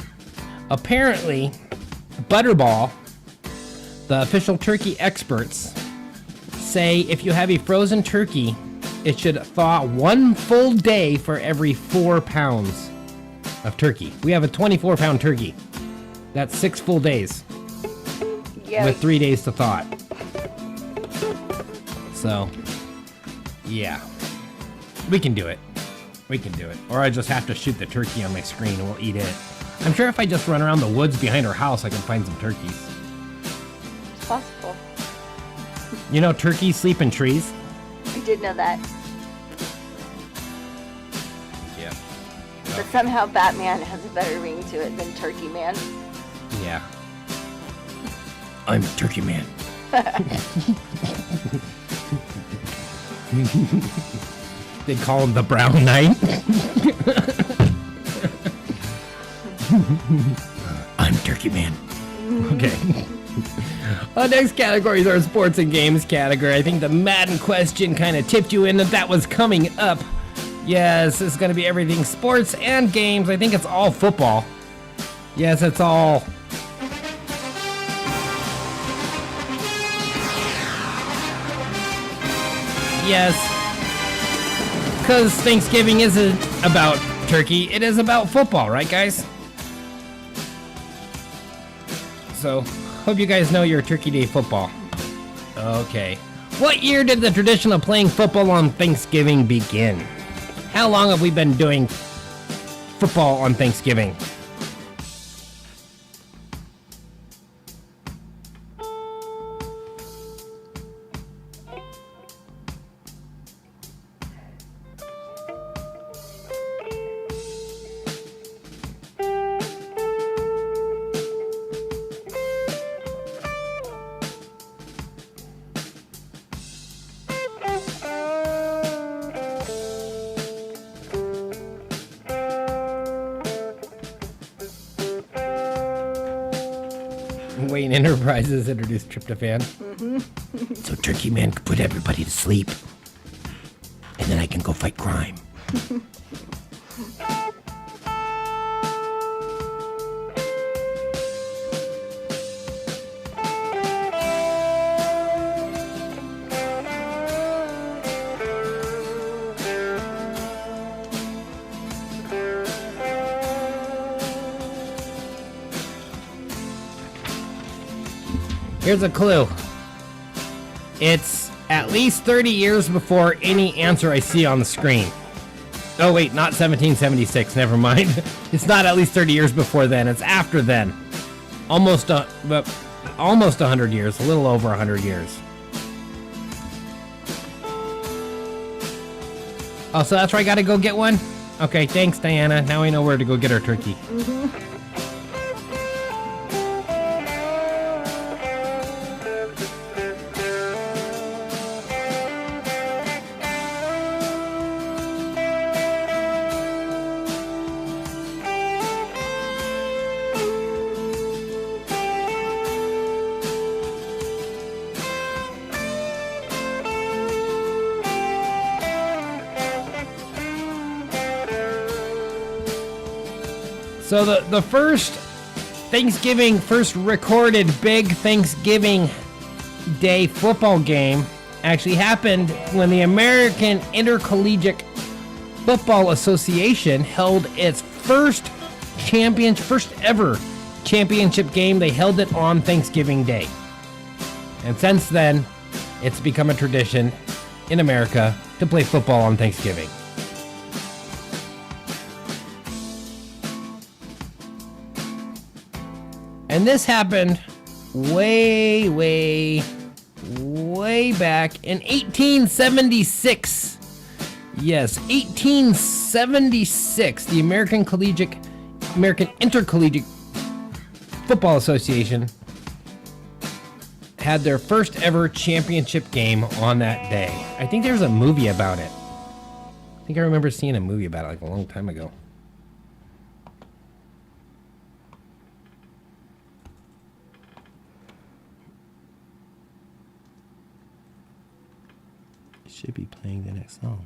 Apparently, Butterball, the official turkey experts, say if you have a frozen turkey, it should thaw 1 full day for every 4 pounds of turkey. We have a 24-pound turkey. That's 6 full days. Yeah. With 3 days to thaw it. So, yeah. We can do it. Or I just have to shoot the turkey on my screen and we'll eat it. I'm sure if I just run around the woods behind our house, I can find some turkeys. It's possible. You know, turkeys sleep in trees? I did know that. Yeah. But somehow Batman has a better ring to it than Turkey Man. Yeah. I'm Turkey Man. They call him the Brown Knight. I'm Turkey Man. Okay. Our next category is our sports and games category. I think the Madden question kind of tipped you in that was coming up. Yes, it's going to be everything sports and games. I think it's all football. Yes, it's all. Yes. Because Thanksgiving isn't about turkey, it is about football, right, guys? So, hope you guys know your Turkey Day football. Okay. What year did the tradition of playing football on Thanksgiving begin? How long have we been doing football on Thanksgiving? Wayne Enterprises introduced tryptophan. So Turkey Man could put everybody to sleep. And then I can go fight crime. Here's a clue. It's at least 30 years before any answer I see on the screen. Oh wait, not 1776, never mind. It's not at least 30 years before then, it's after then. Almost 100 years, a little over 100 years. Oh, so that's where I gotta go get one? Okay, thanks, Diana. Now we know where to go get our turkey. So the first recorded big Thanksgiving Day football game actually happened when the American Intercollegiate Football Association held its first ever championship game. They held it on Thanksgiving Day. And since then, it's become a tradition in America to play football on Thanksgiving. And this happened way back in 1876. Yes, 1876. The American Intercollegiate Football Association had their first ever championship game on that day. I think there's a movie about it. I think I remember seeing a movie about it like a long time ago. Should be playing the next song.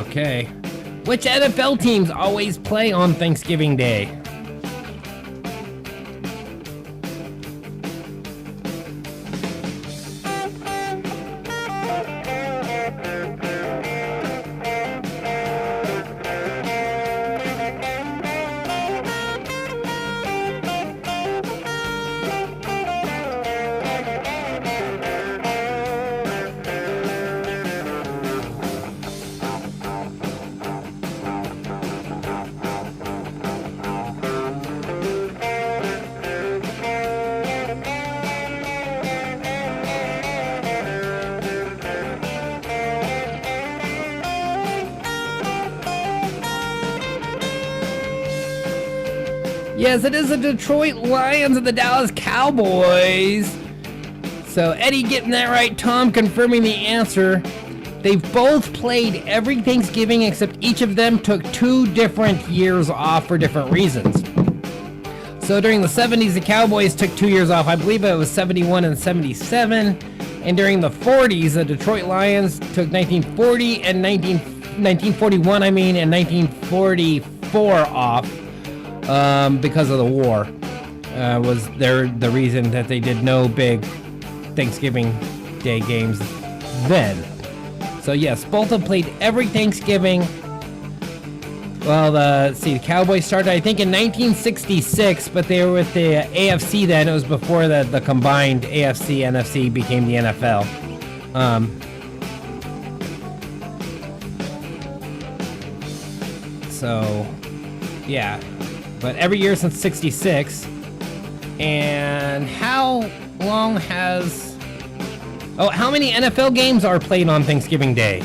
Okay. Which NFL teams always play on Thanksgiving Day? Yes, it is the Detroit Lions and the Dallas Cowboys. So Eddie getting that right, Tom confirming the answer. They've both played every Thanksgiving except each of them took 2 different years off for different reasons. So during the 70s, the Cowboys took 2 years off. I believe it was 71 and 77. And during the 40s, the Detroit Lions took 1940 and 1941, and 1944 off. Because of the war, was the reason that they did no big Thanksgiving Day games then. So yes, both have played every Thanksgiving. Well, the Cowboys started, I think, in 1966, but they were with the AFC then. It was before the combined AFC, NFC became the NFL. So, yeah. But every year since 66. And how long has... Oh, how many NFL games are played on Thanksgiving Day?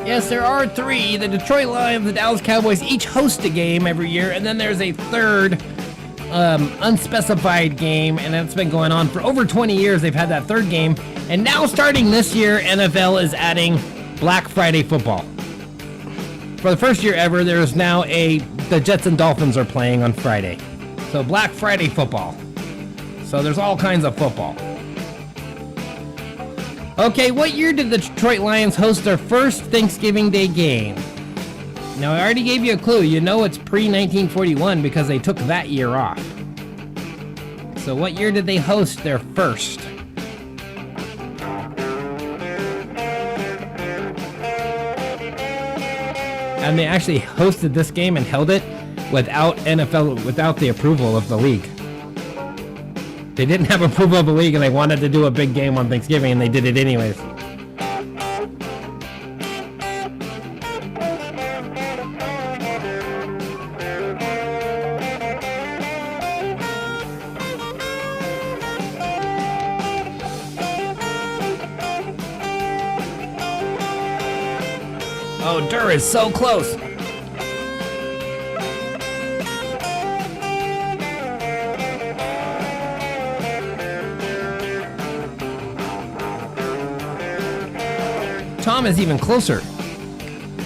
Yes, there are 3. The Detroit Lions, the Dallas Cowboys each host a game every year, and then there's a third unspecified game, and that's been going on for over 20 years. They've had that third game, and now starting this year, NFL is adding Black Friday football. For the first year ever, there's now the Jets and Dolphins are playing on Friday. So Black Friday football. So there's all kinds of football. Okay, what year did the Detroit Lions host their first Thanksgiving Day game? Now, I already gave you a clue. You know it's pre-1941 because they took that year off. So what year did they host their first? And they actually hosted this game and held it without the approval of the league. They didn't have approval of the league and they wanted to do a big game on Thanksgiving and they did it anyways. Oh, Durr is so close. Tom is even closer.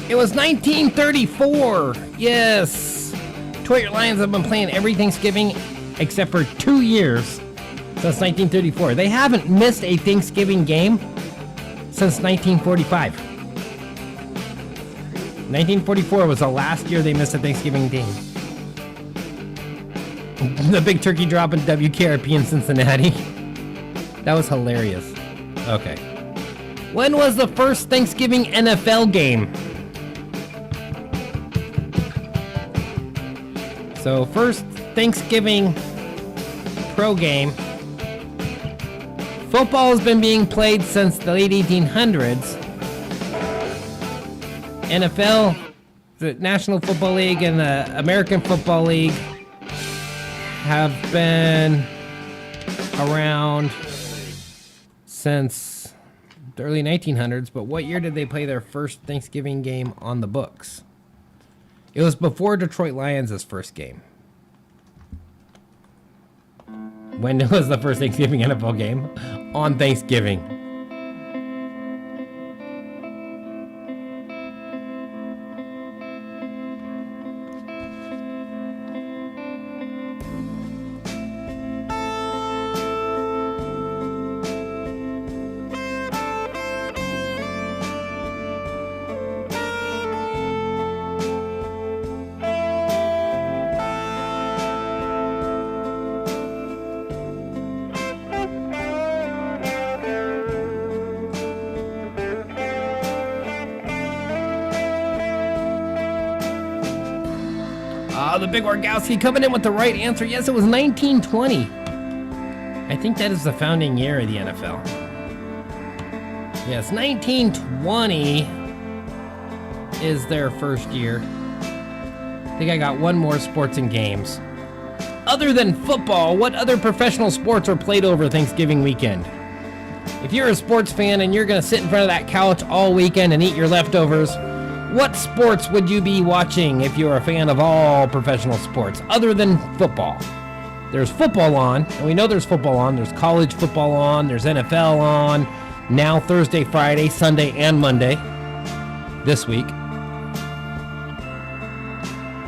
It was 1934. Yes. Detroit Lions have been playing every Thanksgiving except for 2 years since 1934. They haven't missed a Thanksgiving game since 1945. 1944 was the last year they missed a Thanksgiving game. The big turkey drop in WKRP in Cincinnati. That was hilarious. Okay. When was the first Thanksgiving NFL game? So, first Thanksgiving pro game. Football has been being played since the late 1800s. NFL, the National Football League, and the American Football League have been around since the early 1900s, but what year did they play their first Thanksgiving game on the books? It was before Detroit Lions' first game. When was the first Thanksgiving NFL game? On Thanksgiving. The Big Orgowski coming in with the right answer. Yes, it was 1920. I think that is the founding year of the NFL. Yes, 1920 is their first year. I think I got one more sports and games. Other than football, what other professional sports are played over Thanksgiving weekend? If you're a sports fan and you're going to sit in front of that couch all weekend and eat your leftovers, what sports would you be watching if you're a fan of all professional sports other than football? There's football on, and we know there's football on. There's college football on. There's NFL on. Now Thursday, Friday, Sunday, and Monday this week.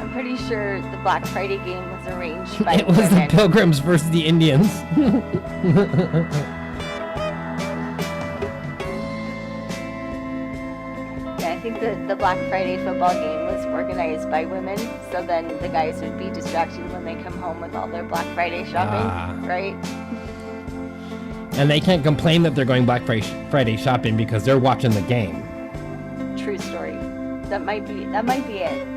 I'm pretty sure the Black Friday game was arranged by It was women. the Pilgrims versus the Indians. I think the Black Friday football game was organized by women, so then the guys would be distracted when they come home with all their Black Friday shopping, right? And they can't complain that they're going Black Friday shopping because they're watching the game. True story. That might be it.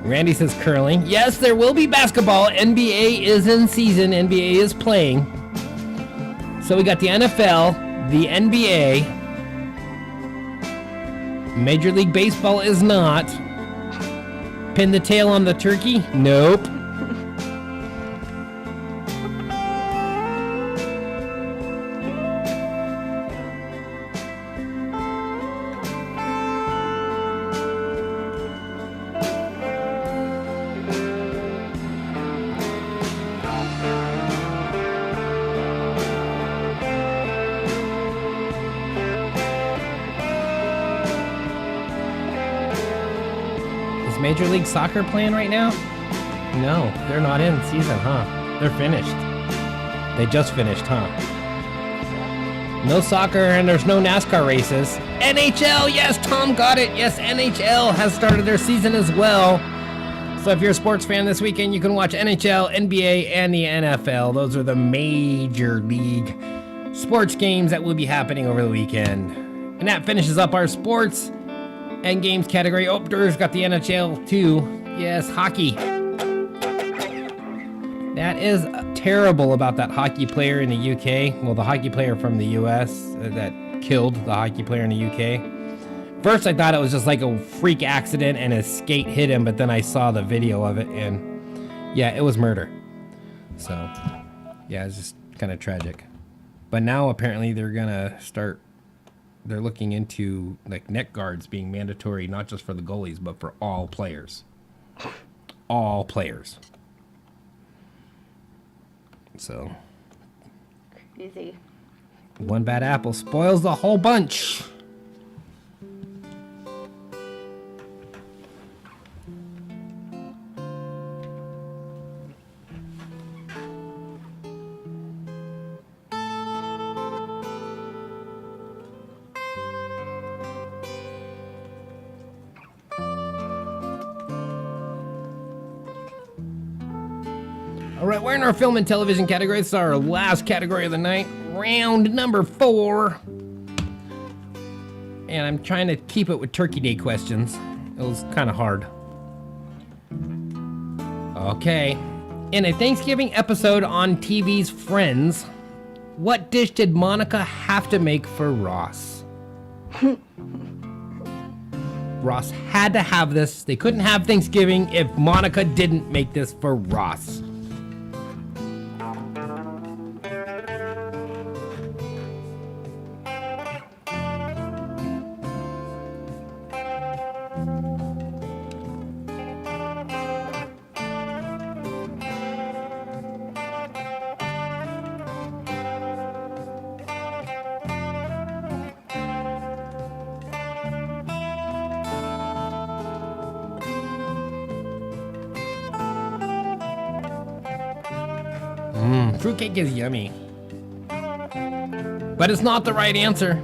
Randy says curling. Yes, there will be basketball. NBA is in season. NBA is playing. So we got the NFL, the NBA. Major League Baseball is not. Pin the tail on the turkey? Nope. Major League Soccer playing right now? No, they're not in season, huh? They're finished. They just finished, huh? No soccer and there's no NASCAR races. NHL, yes, Tom got it. Yes, NHL has started their season as well. So if you're a sports fan this weekend, you can watch NHL, NBA, and the NFL. Those are the major league sports games that will be happening over the weekend. And that finishes up our sports and games category. Oh, Durr's got the NHL too. Yes, hockey. That is terrible about that hockey player in the UK. Well, the hockey player from the US that killed the hockey player in the UK. First, I thought it was just like a freak accident and his skate hit him, but then I saw the video of it and yeah, it was murder. So, yeah, it's just kind of tragic. But now apparently they're gonna start they're looking into like neck guards being mandatory, not just for the goalies, but for all players. All players. So. Crazy. One bad apple spoils the whole bunch. All right, we're in our film and television category. This is our last category of the night, round number 4. And I'm trying to keep it with Turkey Day questions. It was kind of hard. Okay. In a Thanksgiving episode on TV's Friends, what dish did Monica have to make for Ross? Ross had to have this. They couldn't have Thanksgiving if Monica didn't make this for Ross. Fruitcake is yummy. But it's not the right answer.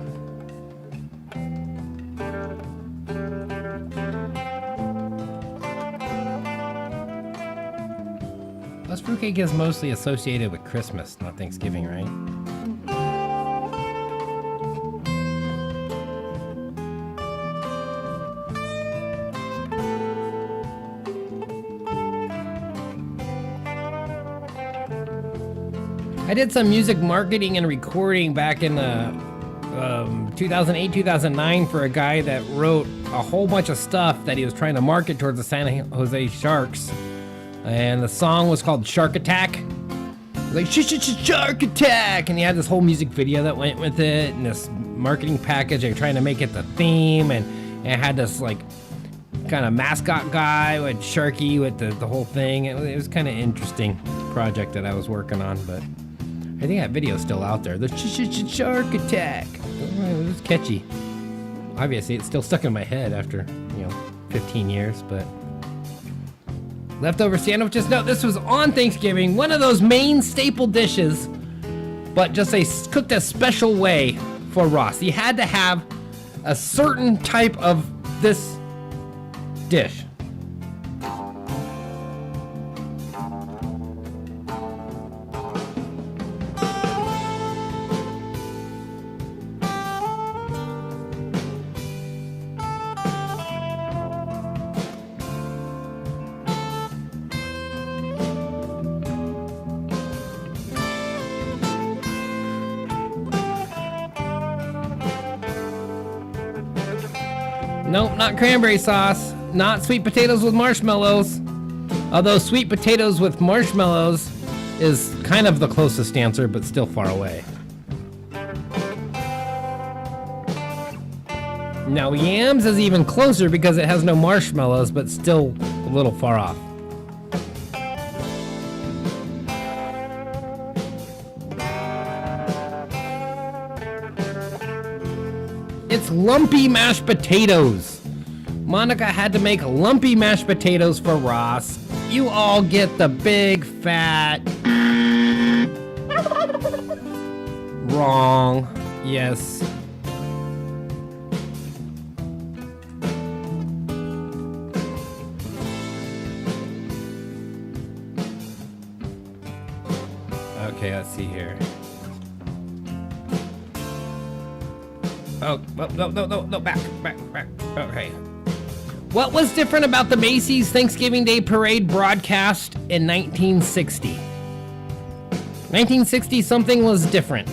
Plus, fruitcake is mostly associated with Christmas, not Thanksgiving, right? I did some music marketing and recording back in 2008, 2009 for a guy that wrote a whole bunch of stuff that he was trying to market towards the San Jose Sharks. And the song was called Shark Attack. Like, Shark Attack! And he had this whole music video that went with it, and this marketing package. They were trying to make it the theme, and it had this, like, kind of mascot guy with Sharky with the whole thing. It was kind of interesting project that I was working on, but I think that video's still out there. The Shark Attack. It was catchy. Obviously, it's still stuck in my head after, 15 years, but... Leftover sandwiches? No, this was on Thanksgiving. One of those main staple dishes, but just cooked a special way for Ross. He had to have a certain type of this dish. Nope, not cranberry sauce. Not sweet potatoes with marshmallows. Although sweet potatoes with marshmallows is kind of the closest answer, but still far away. Now yams is even closer because it has no marshmallows, but still a little far off. It's lumpy mashed potatoes. Monica had to make lumpy mashed potatoes for Ross. You all get the big fat... Wrong. Yes. Okay, let's see here. Oh, no, back. Okay. What was different about the Macy's Thanksgiving Day Parade broadcast in 1960? 1960, something was different.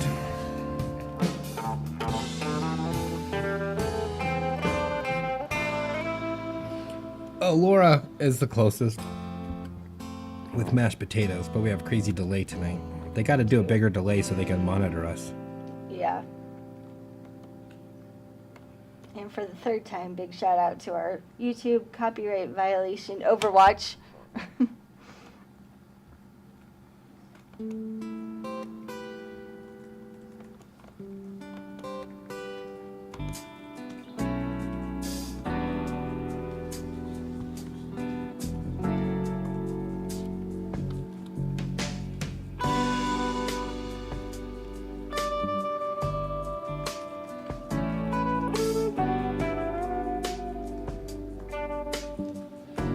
Oh, Laura is the closest with mashed potatoes, but we have crazy delay tonight. They got to do a bigger delay so they can monitor us. Yeah. And for the third time, big shout out to our YouTube copyright violation Overwatch.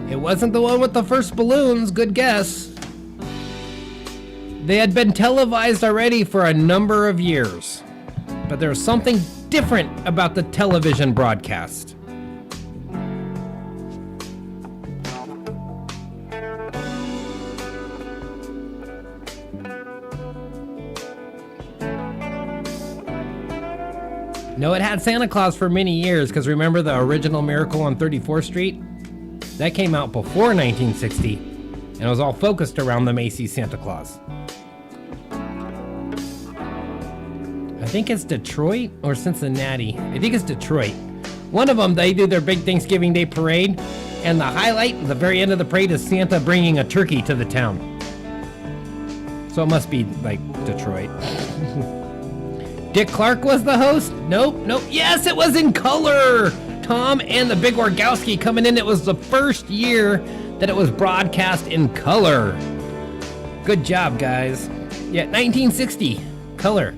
It wasn't the one with the first balloons, good guess. They had been televised already for a number of years, but there's something different about the television broadcast. No, it had Santa Claus for many years, because remember the original Miracle on 34th Street? That came out before 1960, and it was all focused around the Macy's Santa Claus. I think it's Detroit or Cincinnati. I think it's Detroit. One of them, they do their big Thanksgiving Day parade, and the highlight at the very end of the parade is Santa bringing a turkey to the town. So it must be like Detroit. Dick Clark was the host? Nope. Yes, it was in color! Tom and the Big Orgowski coming in. It was the first year that it was broadcast in color. Good job, guys. Yeah, 1960, color.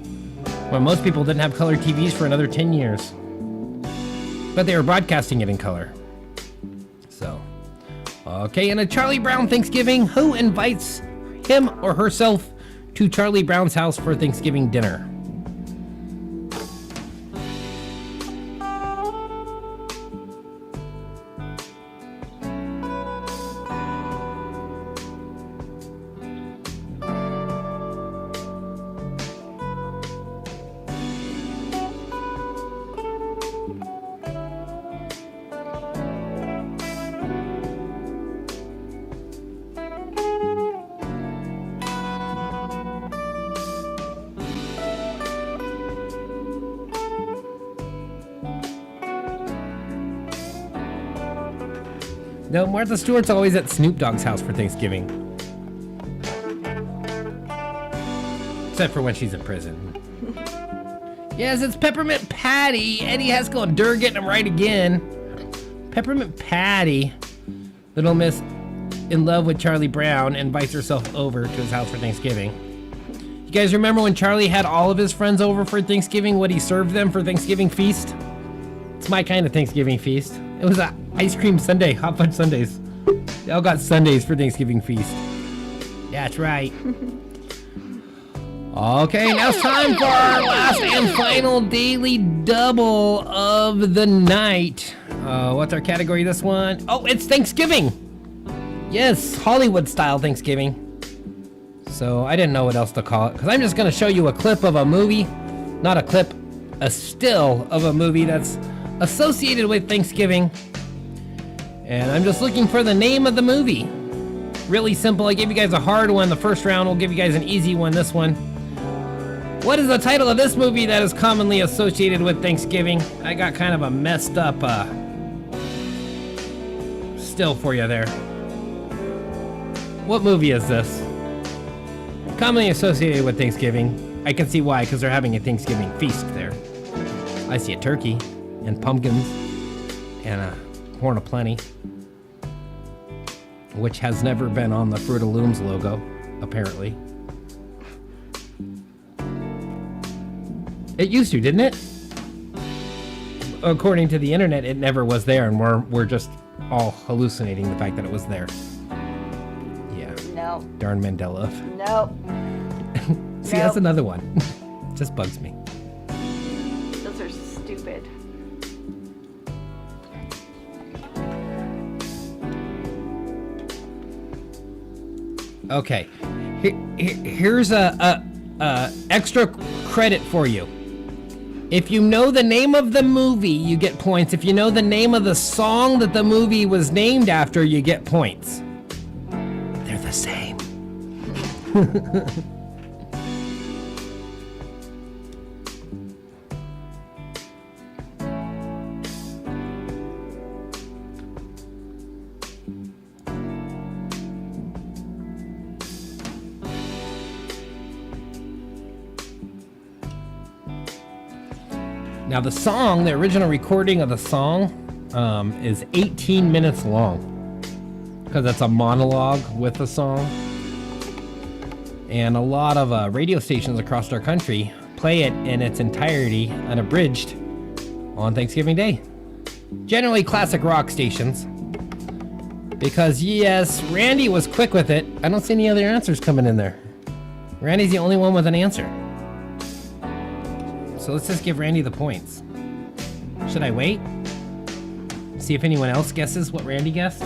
When most people didn't have color TVs for another 10 years. But they were broadcasting it in color. So, okay, and a Charlie Brown Thanksgiving. Who invites him or herself to Charlie Brown's house for Thanksgiving dinner? No, Martha Stewart's always at Snoop Dogg's house for Thanksgiving. Except for when she's in prison. Yes, it's Peppermint Patty. Eddie Haskell and Durr getting him right again. Peppermint Patty, Little Miss in love with Charlie Brown, invites herself over to his house for Thanksgiving. You guys remember when Charlie had all of his friends over for Thanksgiving, what he served them for Thanksgiving feast? It's my kind of Thanksgiving feast. It was a ice cream sundae, hot fudge sundaes. They all got sundaes for Thanksgiving feast. That's right. Okay, now it's time for our last and final daily double of the night. What's our category this one? Oh, it's Thanksgiving. Yes, Hollywood style Thanksgiving. So I didn't know what else to call it, because I'm just going to show you a clip of a movie. Not a clip, a still of a movie that's associated with Thanksgiving. And I'm just looking for the name of the movie. Really simple. I gave you guys a hard one the first round. We'll give you guys an easy one this one. What is the title of this movie that is commonly associated with Thanksgiving? I got kind of a messed up still for you there. What movie is this? Commonly associated with Thanksgiving. I can see why, because they're having a Thanksgiving feast there. I see a turkey and pumpkins and a horn of plenty, which has never been on the Fruit of Looms logo, apparently. It used to, didn't it? According to the internet, it never was there, and we're just all hallucinating the fact that it was there. Yeah. No. Darn Mandela. Nope. See, that's another one. Just bugs me. Those are stupid. Okay, here's a extra credit for you. If you know the name of the movie, you get points. If you know the name of the song that the movie was named after, you get points. They're the same. Now the song, the original recording of the song, is 18 minutes long because it's a monologue with the song. And a lot of radio stations across our country play it in its entirety, unabridged, on Thanksgiving Day. Generally classic rock stations. Because yes, Randy was quick with it. I don't see any other answers coming in there. Randy's the only one with an answer. So let's just give Randy the points. Should I wait? See if anyone else guesses what Randy guessed?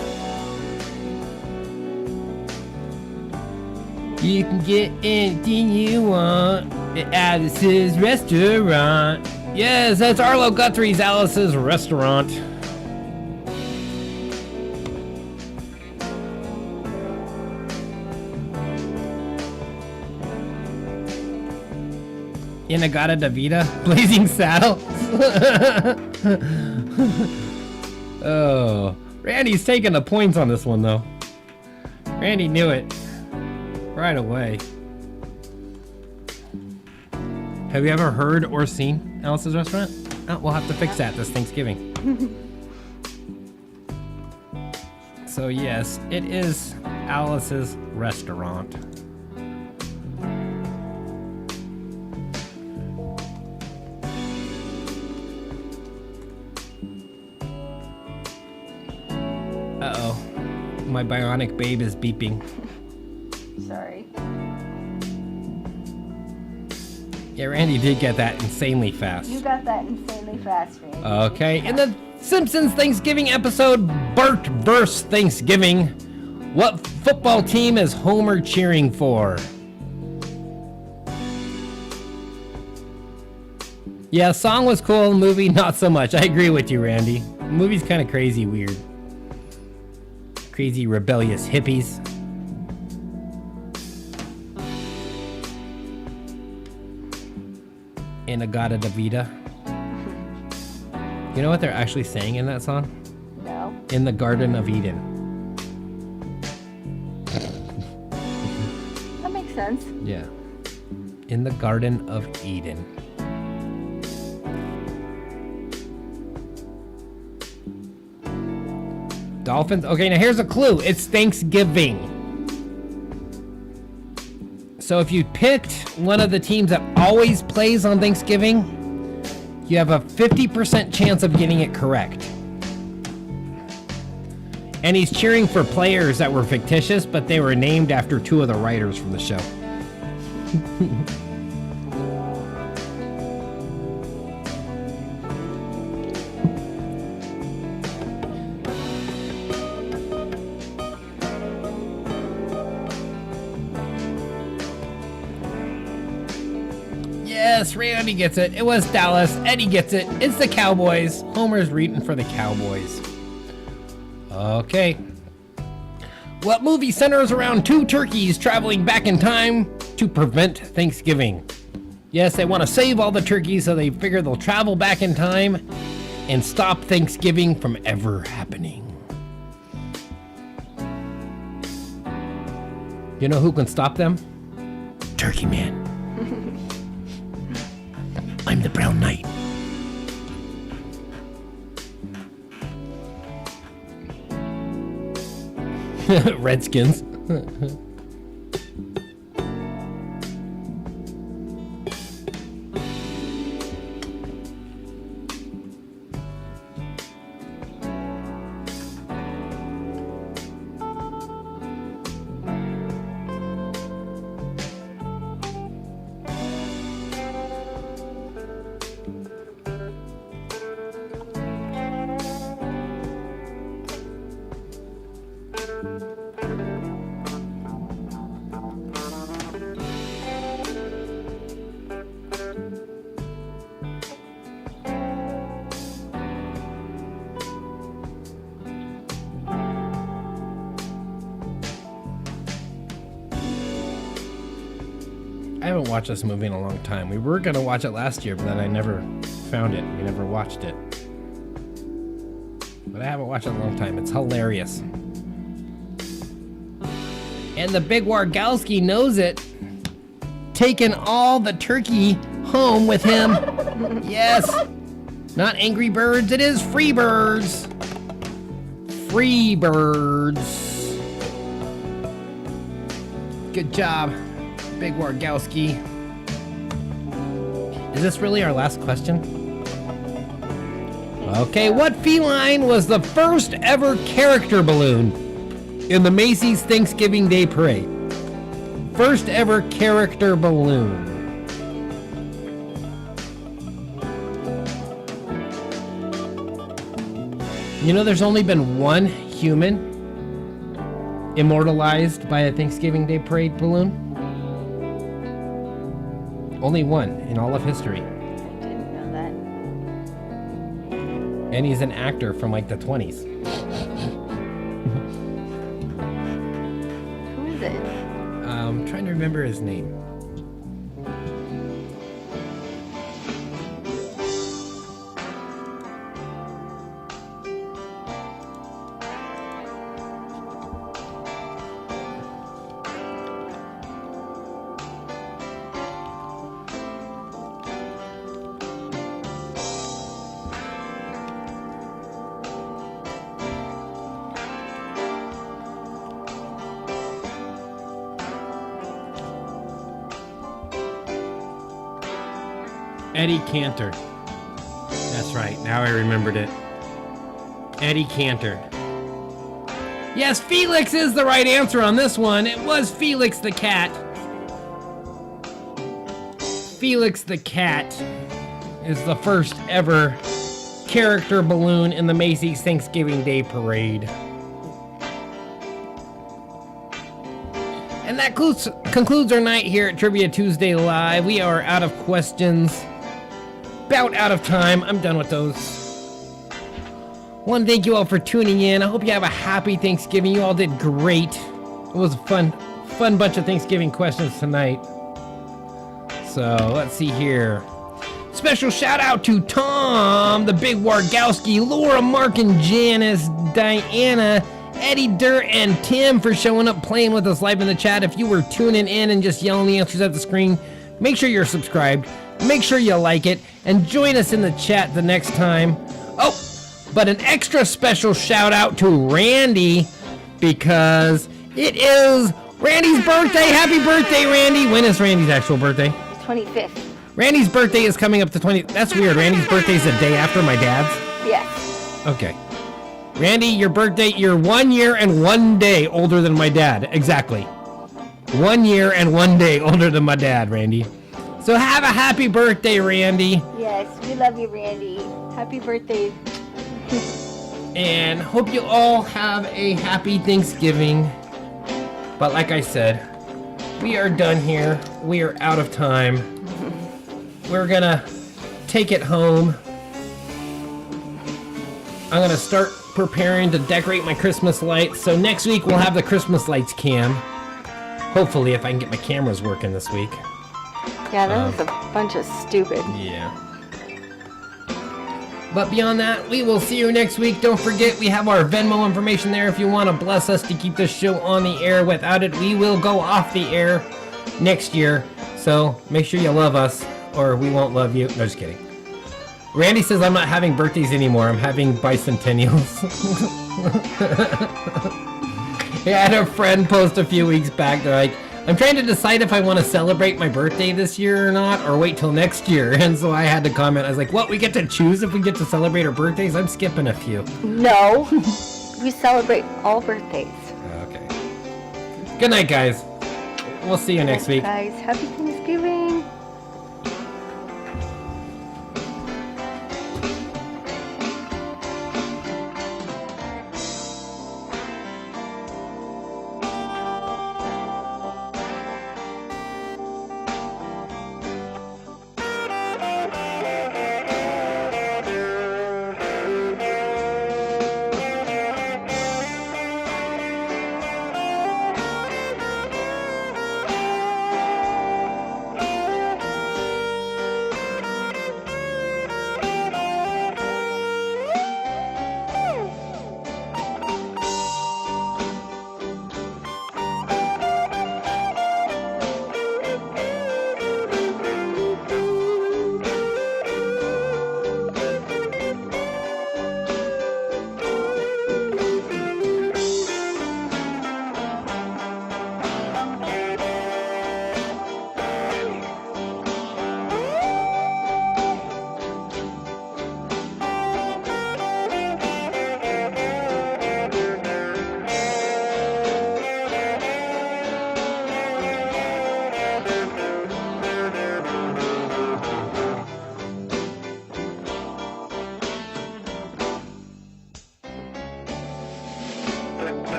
You can get anything you want at Alice's Restaurant. Yes, that's Arlo Guthrie's Alice's Restaurant. In-A-Gadda-Da-Vida, Blazing Saddles. Oh, Randy's taking the points on this one though. Randy knew it right away. Have you ever heard or seen Alice's Restaurant? Oh, we'll have to fix that this Thanksgiving. So yes, it is Alice's Restaurant. Uh-oh. My bionic babe is beeping. Sorry. Yeah, Randy did get that insanely fast. You got that insanely fast, Randy. Okay, in the Simpsons Thanksgiving episode, Bart vs. Thanksgiving, what football team is Homer cheering for? Yeah, song was cool, movie not so much. I agree with you, Randy. The movie's kind of crazy weird. Crazy rebellious hippies. In-A-Gadda-Da-Vida. You know what they're actually saying in that song? No. In the Garden of Eden. That makes sense. Yeah. In the Garden of Eden. Dolphins? Okay, now here's a clue. It's Thanksgiving. So if you picked one of the teams that always plays on Thanksgiving, you have a 50% chance of getting it correct. And he's cheering for players that were fictitious, but they were named after two of the writers from the show. Yes, Randy gets it. It was Dallas. Eddie gets it. It's the Cowboys. Homer's rooting for the Cowboys. Okay. What movie centers around two turkeys traveling back in time to prevent Thanksgiving? Yes, they want to save all the turkeys, so they figure they'll travel back in time and stop Thanksgiving from ever happening. You know who can stop them? Turkey Man. I'm the Brown Knight. Redskins. I haven't watched this movie in a long time. We were going to watch it last year, but then I never found it. We never watched it. But I haven't watched it in a long time. It's hilarious. And the Big Wargalski knows it. Taking all the turkey home with him. Yes. Not Angry Birds, it is Free Birds. Free Birds. Good job, Big Wargowski. Is this really our last question? Okay, what feline was the first ever character balloon in the Macy's Thanksgiving Day Parade? First ever character balloon. You know, there's only been one human immortalized by a Thanksgiving Day Parade balloon. Only one in all of history. I didn't know that. And he's an actor from like the 20s. Who is it? I'm trying to remember his name. Eddie Cantor. That's right. Now I remembered it. Eddie Cantor. Yes, Felix is the right answer on this one. It was Felix the cat. Felix the cat is the first ever character balloon in the Macy's Thanksgiving Day Parade. And that concludes our night here at Trivia Tuesday Live. We are out of questions. About out of time. I'm done with those. Want to thank you all for tuning in. I hope you have a happy Thanksgiving. You all did great. It was a fun bunch of Thanksgiving questions tonight. So let's see here. Special shout out to Tom, the Big Wargowski, Laura, Mark, and Janice, Diana, Eddie, Dirt, and Tim for showing up, playing with us live in the chat. If you were tuning in and just yelling the answers at the screen, make sure you're subscribed. Make sure you like it, and join us in the chat the next time. Oh, but an extra special shout out to Randy, because it is Randy's birthday. Happy birthday, Randy. When is Randy's actual birthday? 25th. Randy's birthday is coming up to 20. That's weird. Randy's birthday is the day after my dad's? Yes. Okay. Randy, your birthday, you're 1 year and 1 day older than my dad. Exactly. 1 year and 1 day older than my dad, Randy. So have a happy birthday, Randy. Yes, we love you, Randy. Happy birthday. And hope you all have a happy Thanksgiving. But like I said, we are done here. We are out of time. We're gonna take it home. I'm gonna start preparing to decorate my Christmas lights. So next week we'll have the Christmas lights cam. Hopefully, if I can get my cameras working this week. Yeah, that was a bunch of stupid. Yeah. But beyond that, we will see you next week. Don't forget, we have our Venmo information there if you want to bless us to keep this show on the air. Without it, we will go off the air next year. So make sure you love us, or we won't love you. No, just kidding. Randy says I'm not having birthdays anymore. I'm having bicentennials. I had a friend post a few weeks back. They're like, I'm trying to decide if I want to celebrate my birthday this year or not, or wait till next year. And so I had to comment. I was like, what, we get to choose if we get to celebrate our birthdays? I'm skipping a few. No. We celebrate all birthdays. Okay. Good night, guys. We'll see you next week. Guys, happy Thanksgiving.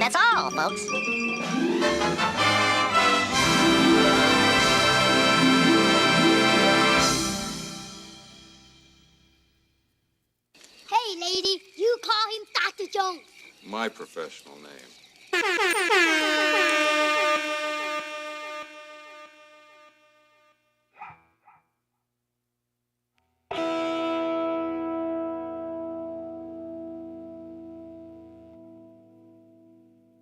That's all, folks. Hey, lady, you call him Dr. Jones. My professional name.